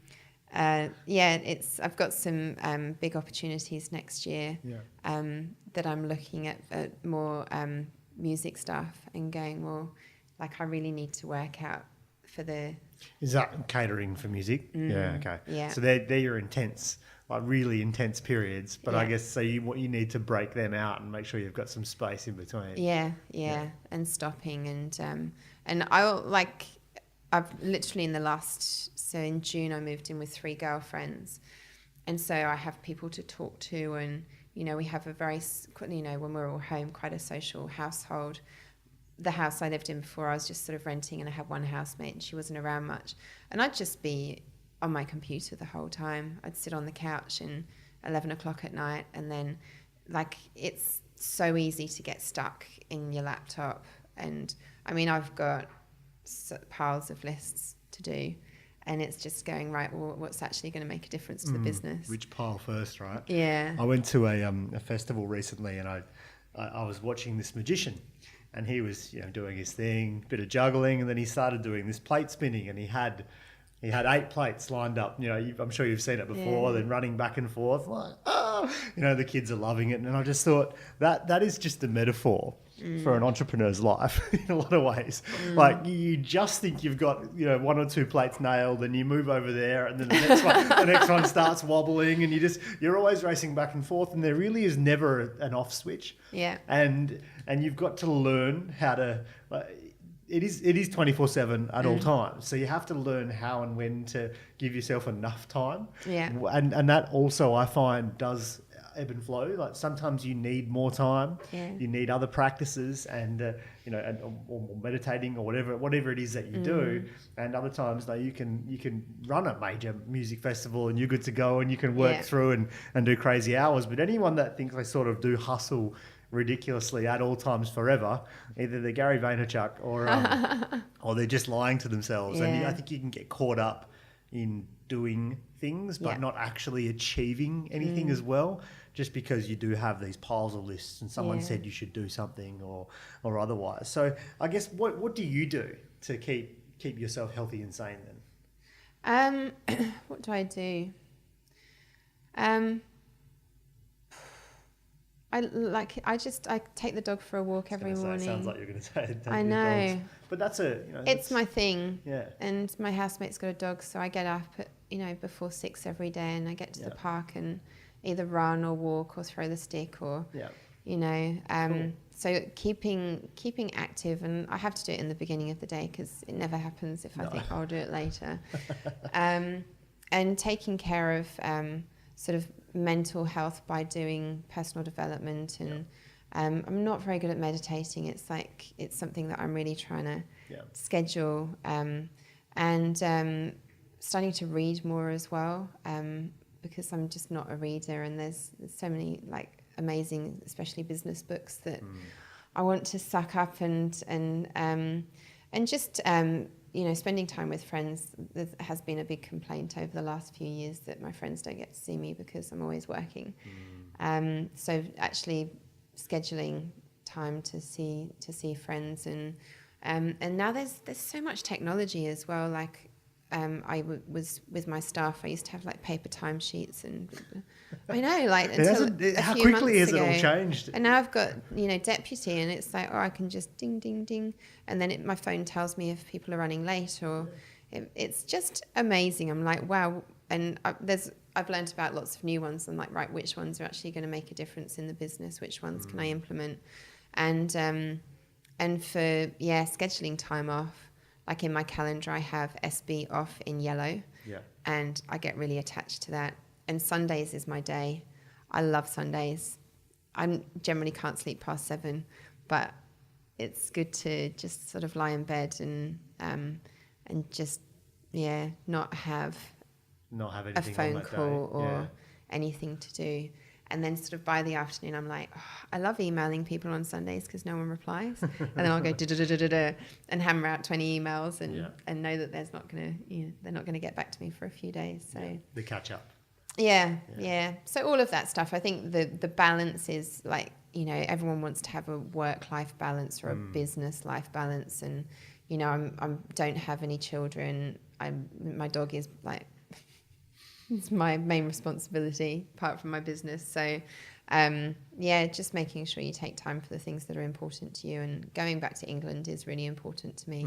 I've got some big opportunities next year that I'm looking at more music stuff and going, well, like I really need to work out for the... Is that catering for music? Yeah, okay. Yeah. So they're your intense, like really intense periods, but I guess so you need to break them out and make sure you've got some space in between. Yeah, and stopping and I've literally in June I moved in with 3 girlfriends, and so I have people to talk to, and we have a very when we're all home, quite a social household. The house I lived in before, I was just sort of renting, and I had one housemate and she wasn't around much, and I'd just be on my computer the whole time. I'd sit on the couch and 11 o'clock at night, and then like it's so easy to get stuck in your laptop. And I mean, I've got piles of lists to do, and it's just going, right, well, what's actually going to make a difference to the business? Which pile first, right? Yeah. I went to a festival recently, and I was watching this magician, and he was doing his thing, bit of juggling, and then he started doing this plate spinning, and he had 8 plates lined up. I'm sure you've seen it before. Then running back and forth, like the kids are loving it, and I just thought that is just a metaphor for an entrepreneur's life in a lot of ways. Like you just think you've got 1 or 2 plates nailed, and you move over there, and then the next one starts wobbling, and you're always racing back and forth, and there really is never an off switch. Yeah. And you've got to learn how to. It is 24/7 at all times. So you have to learn how and when to give yourself enough time. Yeah. And that also I find does ebb and flow. Like sometimes you need more time. Yeah. You need other practices and or meditating or whatever it is that you do. And other times you can run a major music festival and you're good to go and you can work through and do crazy hours. But anyone that thinks they sort of do hustle ridiculously at all times forever, either they're Gary Vaynerchuk or they're just lying to themselves. And I think you can get caught up in doing things but not actually achieving anything as well, just because you do have these piles of lists and someone said you should do something or otherwise. So I guess what do you do to keep yourself healthy and sane then? What do I do? I take the dog for a walk every morning. It sounds like you're going to say it. I know. Dogs. But that's it's my thing. Yeah. And my housemate's got a dog, so I get up at, before 6 every day, and I get to the park and either run or walk or throw the stick or, cool. So keeping active, and I have to do it in the beginning of the day because it never happens if I think I'll do it later. And taking care of sort of mental health by doing personal development, and I'm not very good at meditating. It's something that I'm really trying to schedule, and starting to read more as well, because I'm just not a reader, and there's so many like amazing, especially business books that I want to suck up and And just, spending time with friends. There has been a big complaint over the last few years that my friends don't get to see me because I'm always working. So actually scheduling time to see friends, and now there's so much technology as well. Like was with my staff, I used to have like paper timesheets, and I know, like, how quickly has it all changed? And now I've got deputy, and it's like, I can just ding ding ding, and then my phone tells me if people are running late, or it's just amazing. I'm like, wow. And I've learned about lots of new ones. I'm like, right, which ones are actually going to make a difference in the business? Which ones can I implement? And for scheduling time off, like in my calendar, I have SB off in yellow, and I get really attached to that. And Sundays is my day. I love Sundays. I generally can't sleep past 7, but it's good to just sort of lie in bed and just not have a phone call or anything to do. And then sort of by the afternoon, I'm like, I love emailing people on Sundays because no one replies. And then I'll go and hammer out 20 emails and know that they're not going to get back to me for a few days. So the catch up. Yeah. So all of that stuff. I think the balance is like, everyone wants to have a work-life balance or a business-life balance. And, I don't have any children. My dog is like, it's my main responsibility apart from my business. So, just making sure you take time for the things that are important to you. And going back to England is really important to me.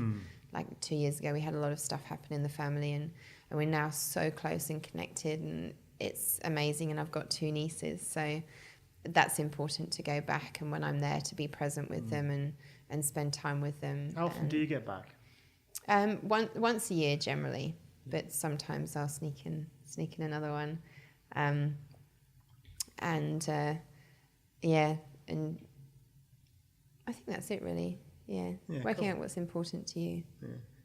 Like 2 years ago, we had a lot of stuff happen in the family, and we're now so close and connected, and it's amazing. And I've got 2 nieces, so that's important to go back. And when I'm there, to be present with them and spend time with them. How often do you get back? Once a year generally, but sometimes I'll sneak in another one. And I think that's it really. Working out what's important to you.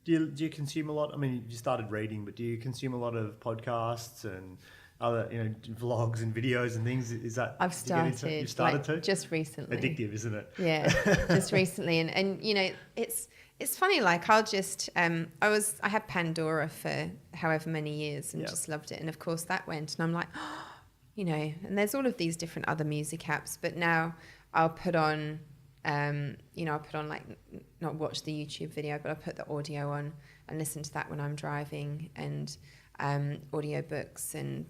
Do you consume a lot? I mean, you started reading, but do you consume a lot of podcasts and other vlogs and videos and things? Is that I've started? You've started to? Just recently. Addictive, isn't it? Yeah, just recently, and it's funny. Like I'll just I had Pandora for however many years and just loved it, and of course that went, and I'm like, and there's all of these different other music apps, but now I'll put on. I'll put on, like, not watch the YouTube video, but I'll put the audio on and listen to that when I'm driving, and audiobooks and,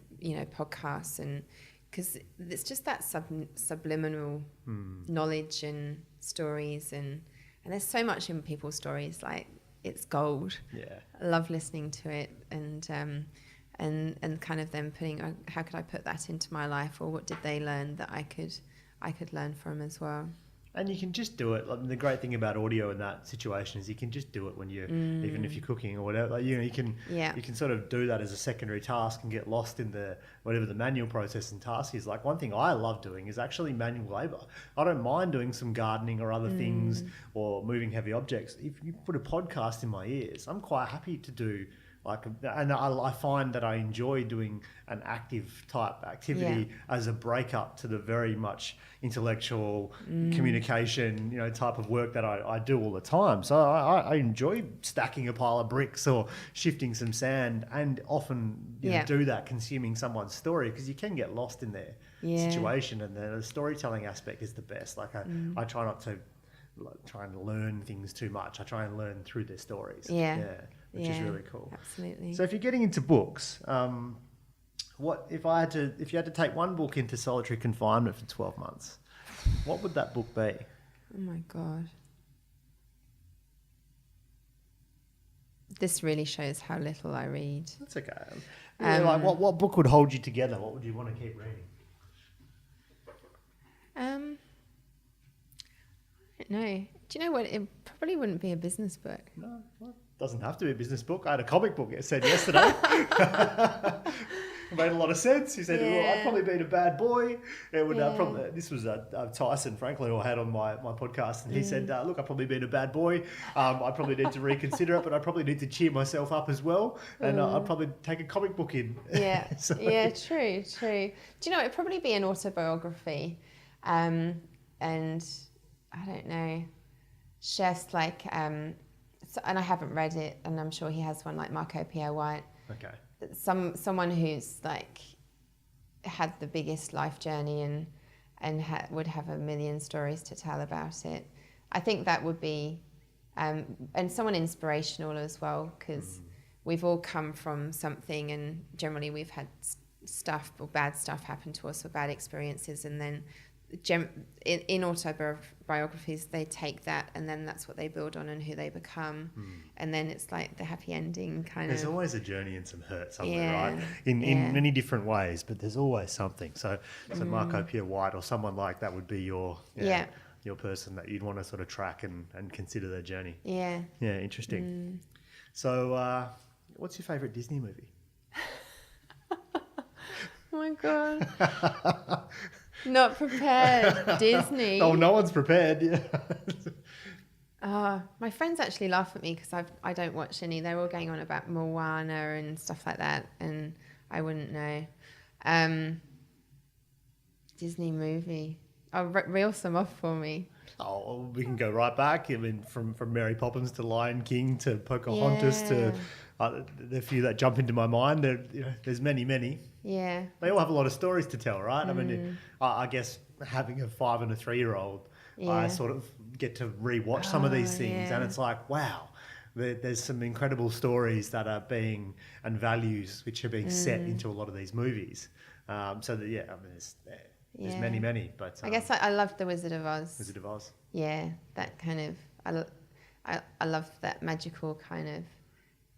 podcasts, and because it's just that subliminal knowledge and stories, and there's so much in people's stories, like it's gold. Yeah. I love listening to it, and kind of them putting, how could I put that into my life, or what did they learn that I could learn from as well. And you can just do it. Like, the great thing about audio in that situation is you can just do it when you're, even if you're cooking or whatever. Like, you can sort of do that as a secondary task and get lost in whatever the manual process and task is. Like, one thing I love doing is actually manual labour. I don't mind doing some gardening or other things or moving heavy objects. If you put a podcast in my ears, I'm quite happy to do. And I find that I enjoy doing an active type activity as a break up to the very much intellectual communication, type of work that I do all the time. So I enjoy stacking a pile of bricks or shifting some sand, and often do that consuming someone's story, because you can get lost in their situation, and the storytelling aspect is the best. Like I try not to try and learn things too much. I try and learn through their stories. Which is really cool. Absolutely. So if you're getting into books, if you had to take one book into solitary confinement for 12 months, what would that book be? Oh my God. This really shows how little I read. That's okay. What book would hold you together? What would you want to keep reading? I don't know. Do you know what? It probably wouldn't be a business book. No, it doesn't have to be a business book. I had a comic book, it said yesterday. It made a lot of sense. He said, well, I've probably been a bad boy. It would probably. This was Tyson Franklin, who I had on my podcast, and he said, look, I've probably been a bad boy. I probably need to reconsider it, but I probably need to cheer myself up as well. And I'd probably take a comic book in. Yeah, true. Do you know, it'd probably be an autobiography. And I don't know, just like So, and I haven't read it, and I'm sure he has one like Marco Pierre White. Okay. Someone who's like had the biggest life journey and would have a million stories to tell about it. I think that would be, and someone inspirational as well, because we've all come from something, and generally we've had stuff or bad stuff happen to us or bad experiences, and then in autobiographies they take that and then that's what they build on and who they become, and then it's like the happy ending kind there's of. always a journey and some hurt somewhere, right? In many different ways, but there's always something. So Marco Pierre White or someone like that would be your person that you'd want to sort of track and consider their journey. Yeah, interesting. So what's your favourite Disney movie? Oh my god. Not prepared. Disney. Oh, no one's prepared. Yeah. My friends actually laugh at me because I don't watch any. They're all going on about Moana and stuff like that, and I wouldn't know. Disney movie. Oh, reel some off for me. Oh, we can go right back. I mean, from Mary Poppins to Lion King to Pocahontas to the few that jump into my mind. There's many. Yeah. They all have a lot of stories to tell, right? I mean, I guess having a 5 and a 3-year-old, I sort of get to rewatch some of these things, and it's like, wow, there's some incredible stories that are being, and values which are being set into a lot of these movies. So that, I mean, there's many, but I guess I loved The Wizard of Oz. Wizard of Oz. Yeah, that kind of, I love that magical kind of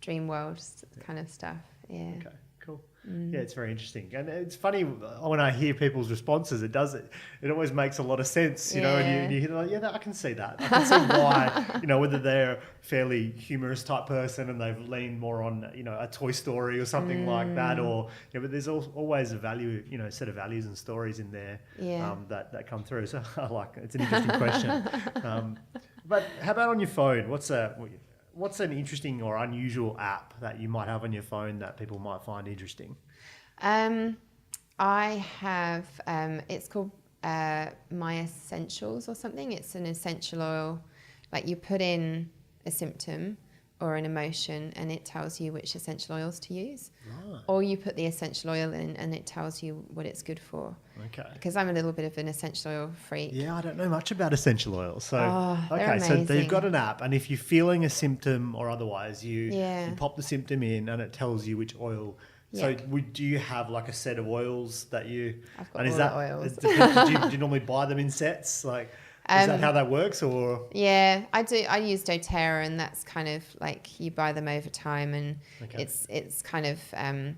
dream world kind of stuff. Yeah. Okay, cool. Yeah, it's very interesting, and it's funny when I hear people's responses. It always makes a lot of sense, you know. And you hear like, I can see that. I can see why, whether they're a fairly humorous type person and they've leaned more on, a Toy Story or something like that, or but there's always a value, set of values and stories in there that come through. So I like it. It's an interesting question. But how about on your phone? What's an interesting or unusual app that you might have on your phone that people might find interesting? I have, it's called My Essentials or something. It's an essential oil. Like you put in a symptom or an emotion and it tells you which essential oils to use. Right. Or you put the essential oil in and it tells you what it's good for. Okay. Because I'm a little bit of an essential oil freak. Yeah, I don't know much about essential oils. So they're amazing. So you've got an app, and if you're feeling a symptom or otherwise, you pop the symptom in and it tells you which oil. So do you have like a set of oils that you... I've got all the oils. Do you normally buy them in sets? Like... Is that how that works, or? Yeah, I do. I use doTERRA, and that's kind of like you buy them over time, and it's kind of, and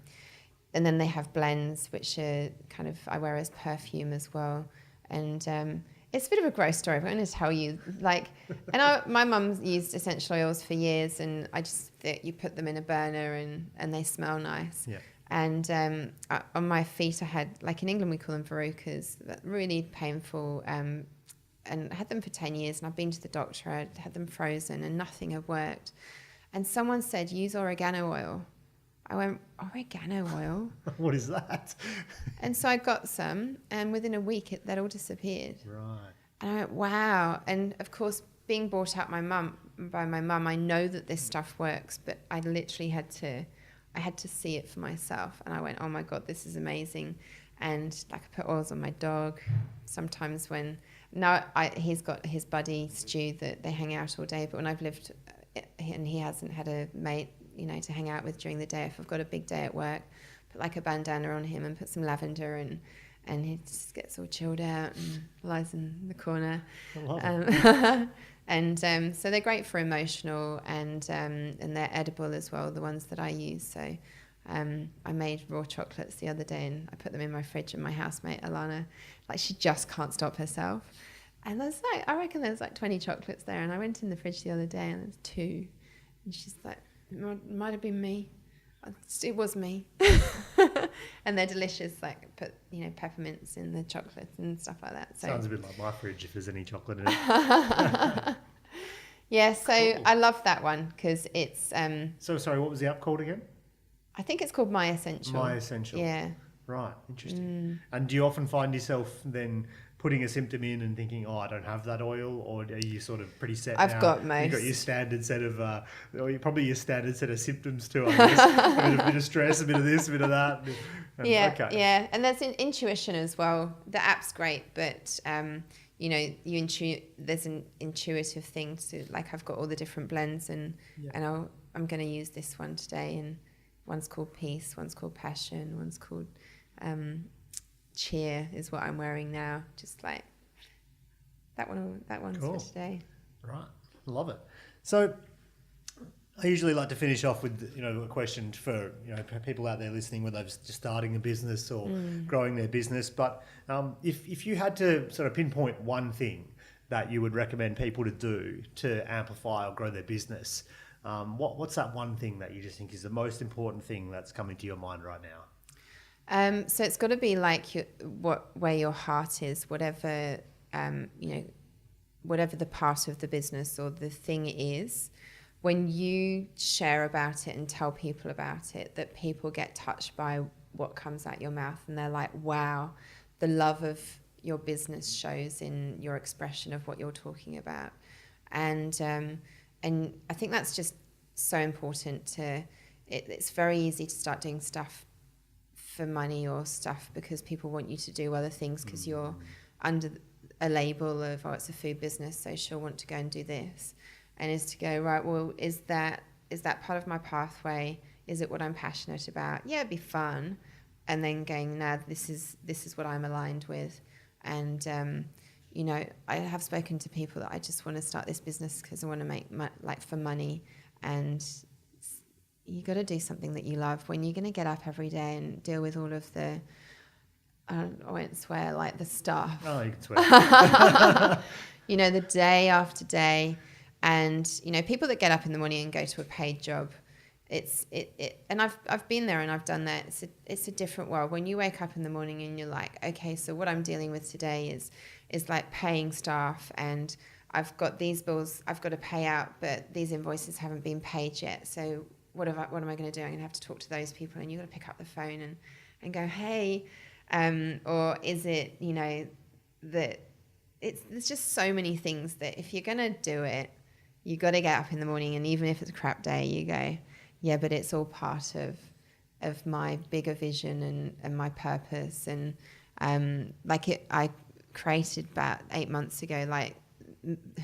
then they have blends, which are kind of I wear as perfume as well, and it's a bit of a gross story. But I'm going to tell you, my mum used essential oils for years, and I just you put them in a burner and they smell nice. Yeah. And on my feet, I had in England we call them verrucas, really painful. And I had them for 10 years, and I've been to the doctor. I had them frozen, and nothing had worked. And someone said, use oregano oil. I went, oregano oil? What is that? And so I got some, and within a week, that all disappeared. Right. And I went, wow. And of course, being brought up by my mum, I know that this stuff works, but I literally had to see it for myself. And I went, oh my God, this is amazing. And I put oils on my dog. Sometimes he's got his buddy Stu that they hang out all day, but when I've lived and he hasn't had a mate, to hang out with during the day, if I've got a big day at work, put a bandana on him and put some lavender and he just gets all chilled out and lies in the corner. I love it. And so they're great for emotional and they're edible as well, the ones that I use. So I made raw chocolates the other day and I put them in my fridge, and my housemate Alana, she just can't stop herself. And I reckon there's 20 chocolates there, and I went in the fridge the other day and there's 2. And she's like, it might have been me. It was me. And they're delicious, put, peppermints in the chocolates and stuff like that. So. Sounds a bit like my fridge if there's any chocolate in it. Yeah, so cool. I love that one because it's... So, sorry, what was the app called again? I think it's called My Essential. My Essential. Yeah. Right, interesting. And do you often find yourself then putting a symptom in and thinking, oh, I don't have that oil, or are you sort of pretty set I've now? got most. You've got your standard set of, probably your standard set of symptoms too, I guess. A bit of stress, a bit of this, a bit of that. And, yeah. And there's intuition as well. The app's great, but there's an intuitive thing to, like, I've got all the different blends, and I'm going to use this one today, and one's called Peace, one's called Passion, one's called Cheer is what I'm wearing now. Just like that one's cool. for today. Right, love it. So I usually like to finish off with a question for people out there listening, whether they're just starting a business or growing their business. But if you had to sort of pinpoint one thing that you would recommend people to do to amplify or grow their business, what's that one thing that you just think is the most important thing that's coming to your mind right now? So it's got to be like where your heart is, whatever whatever the part of the business or the thing is. When you share about it and tell people about it, that people get touched by what comes out your mouth, and they're like, wow, the love of your business shows in your expression of what you're talking about. And I think that's just so important it's very easy to start doing stuff for money or stuff because people want you to do other things because you're under a label of, oh, it's a food business, so she'll want to go and do this. And is to go, right, well, is that part of my pathway? Is it what I'm passionate about? Yeah, it'd be fun. And then going, nah, this is what I'm aligned with. And, I have spoken to people that I just want to start this business because I want to make for money. And you got to do something that you love. When you're going to get up every day and deal with all of the, I won't swear, like the stuff. Oh, you can swear. The day after day. And people that get up in the morning and go to a paid job, and I've been there and I've done that. It's a different world. When you wake up in the morning and you're like, okay, so what I'm dealing with today is like paying staff, and I've got these bills I've got to pay out, but these invoices haven't been paid yet. So what am I going to do? I'm going to have to talk to those people, and you've got to pick up the phone and go, hey, or is it that there's just so many things that if you're going to do it, you got to get up in the morning, and even if it's a crap day, you go, yeah, but it's all part of my bigger vision and my purpose. And I created about 8 months ago, like,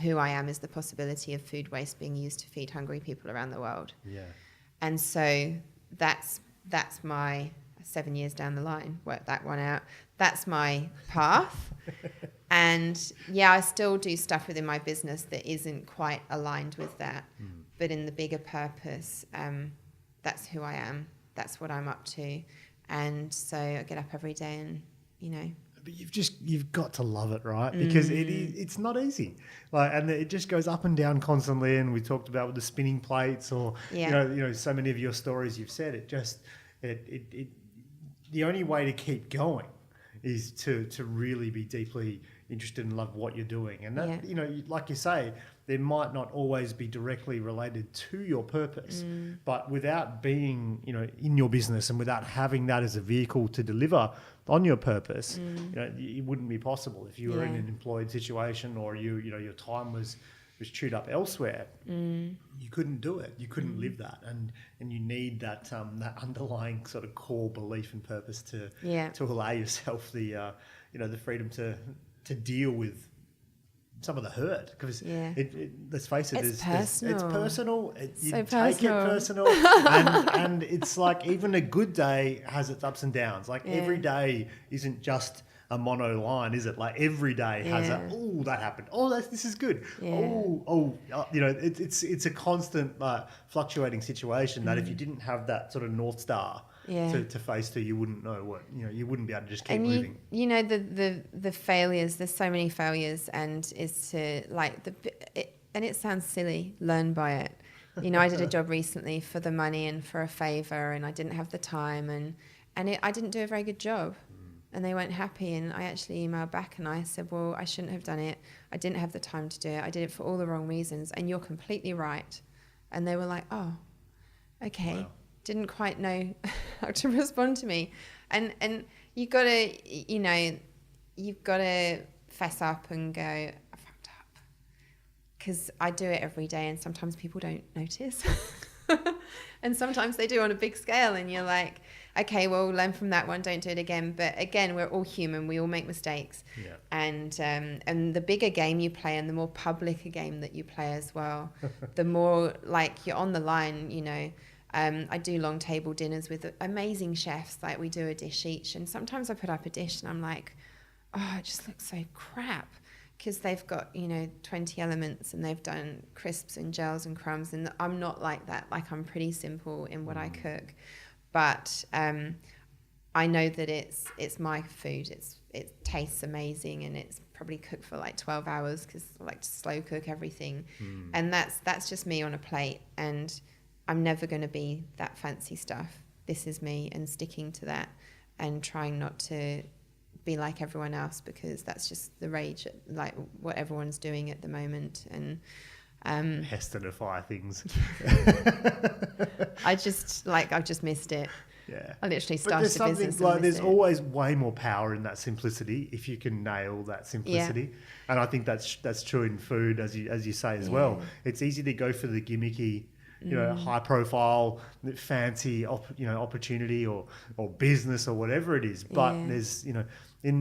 who I am is the possibility of food waste being used to feed hungry people around the world. Yeah. And so that's my 7 years down the line, work that one out. That's my path. And yeah, I still do stuff within my business that isn't quite aligned with that. But in the bigger purpose, that's who I am. That's what I'm up to. And so I get up every day and, But you've got to love it, right? Because it's not easy. And it just goes up and down constantly. And we talked about with the spinning plates, or so many of your stories you've said. The only way to keep going is to really be deeply interested and love what you're doing. And that, like you say, there might not always be directly related to your purpose, but without being, in your business and without having that as a vehicle to deliver on your purpose, it wouldn't be possible if you were in an employed situation, or your time was chewed up elsewhere. You couldn't do it. You couldn't live that, and you need that underlying sort of core belief and purpose to allow yourself the freedom to deal with some of the hurt, because let's face it, it's personal. It's personal. You so take personal. it personal, and it's like even a good day has its ups and downs. Like every day isn't just a mono line, is it? Like every day has that happened. Oh, this is good. Yeah. It's a constant fluctuating situation that if you didn't have that sort of North Star to face to, you wouldn't know what, you wouldn't be able to just keep moving. The failures, there's so many failures, and it's to and it sounds silly, learn by it. I did a job recently for the money and for a favor, and I didn't have the time, and I didn't do a very good job. And they weren't happy, and I actually emailed back and I said, well, I shouldn't have done it. I didn't have the time to do it. I did it for all the wrong reasons, and you're completely right. And they were like, oh, okay. Wow. Didn't quite know how to respond to me. And you've got to fess up and go, I fucked up. Because I do it every day and sometimes people don't notice. And sometimes they do on a big scale and you're like, okay, well, learn from that one, don't do it again. But again, we're all human, we all make mistakes. Yeah. And the bigger game you play and the more public a game that you play as well, the more like you're on the line, you know. I do long table dinners with amazing chefs, like we do a dish each, and sometimes I put up a dish and I'm like, oh, it just looks so crap, because they've got, you know, 20 elements and they've done crisps and gels and crumbs, and I'm not like that. Like, I'm pretty simple in what I cook, but I know that it's my food. It tastes amazing, and it's probably cooked for like 12 hours because I like to slow cook everything, and that's just me on a plate, and I'm never going to be that fancy stuff. This is me, and sticking to that and trying not to be like everyone else, because that's just the rage, like what everyone's doing at the moment. And Hestonify things. I've just missed it. Yeah. I literally But there's started a something business. like, there's always way more power in that simplicity if you can nail that simplicity. Yeah. And I think that's true in food, as you say as well. It's easy to go for the gimmicky, you know, high profile, fancy, opportunity or business or whatever it is. But there's, you know, in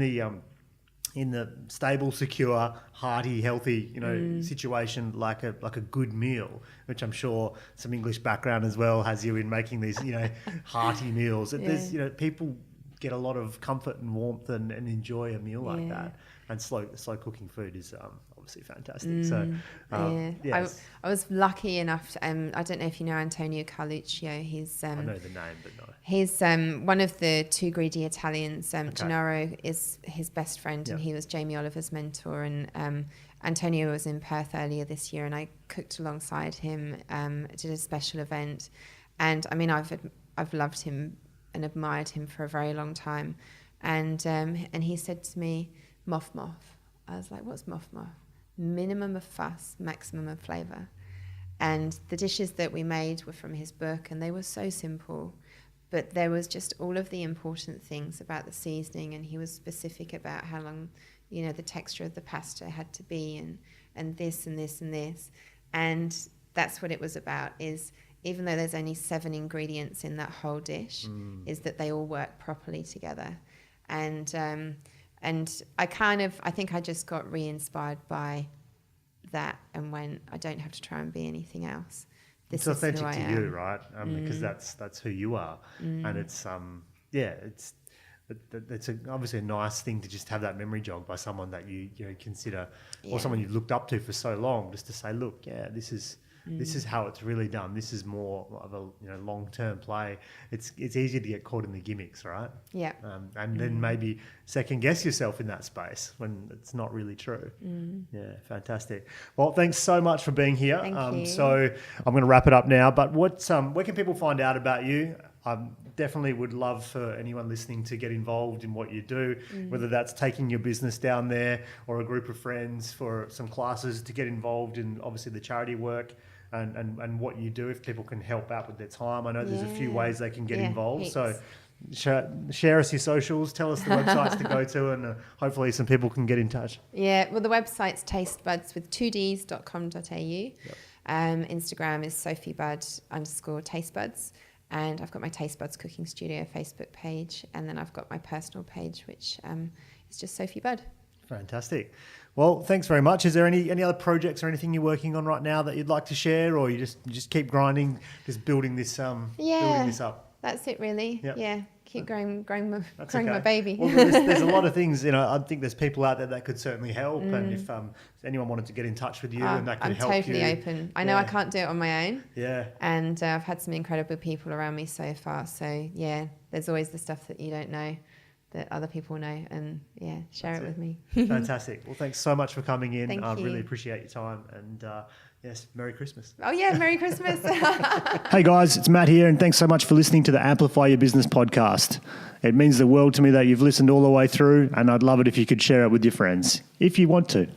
the stable, secure, hearty, healthy, you know, situation, like a good meal, which I'm sure some English background as well has you in making these, you know, hearty meals. There's, you know, people get a lot of comfort and warmth and enjoy a meal like that. And slow cooking food is obviously fantastic. So, yes. I was lucky enough to, I don't know if you know Antonio Carluccio. He's I know the name, but no. He's one of the two greedy Italians. Gennaro is his best friend, and he was Jamie Oliver's mentor. And Antonio was in Perth earlier this year, and I cooked alongside him. Did a special event, and I mean, I've loved him and admired him for a very long time. And he said to me, moff. I was like, what's moff? Minimum of fuss, maximum of flavour. And the dishes that we made were from his book, and they were so simple, but there was just all of the important things about the seasoning, and he was specific about how long, you know, the texture of the pasta had to be, and this and this and this. And that's what it was about, is even though there's only 7 ingredients in that whole dish, is that they all work properly together. And I think I just got re-inspired by that and went, I don't have to try and be anything else. It's authentic to you, right? Because that's who you are. And it's, it's obviously a nice thing to just have that memory jog by someone that you consider, or someone you've looked up to for so long, just to say, look, this is how it's really done. This is more of a long-term play. It's easy to get caught in the gimmicks, right? Yeah. And then maybe second guess yourself in that space when it's not really true. Yeah, fantastic. Well, thanks so much for being here. Thank you. So I'm going to wrap it up now. But where can people find out about you? I definitely would love for anyone listening to get involved in what you do, whether that's taking your business down there or a group of friends for some classes to get involved in, obviously, the charity work. And what you do, if people can help out with their time. I know there's a few ways they can get involved. Heaps. So share us your socials, tell us the websites to go to, and hopefully some people can get in touch. Yeah, well, the website's tastebuds.com.au. Yep. Instagram is Sophie Budd _tastebuds. And I've got my Taste Buds Cooking Studio Facebook page. And then I've got my personal page, which is just Sophie Budd. Fantastic. Well, thanks very much. Is there any other projects or anything you're working on right now that you'd like to share, or you just keep grinding, just building this building this up? That's it, really. Yep. Yeah, keep growing my baby. Well, there's a lot of things. I think there's people out there that could certainly help, and if anyone wanted to get in touch with you, and that could help you. I'm totally open. I know I can't do it on my own. Yeah. And I've had some incredible people around me so far. So yeah, there's always the stuff that you don't know that other people know, and share it with me. Fantastic. Well, thanks so much for coming in. Thank you. Really appreciate your time, and yes, Merry Christmas. Oh yeah, Merry Christmas. Hey guys, it's Matt here, and thanks so much for listening to the Amplify Your Business podcast. It means the world to me that you've listened all the way through, and I'd love it if you could share it with your friends, if you want to.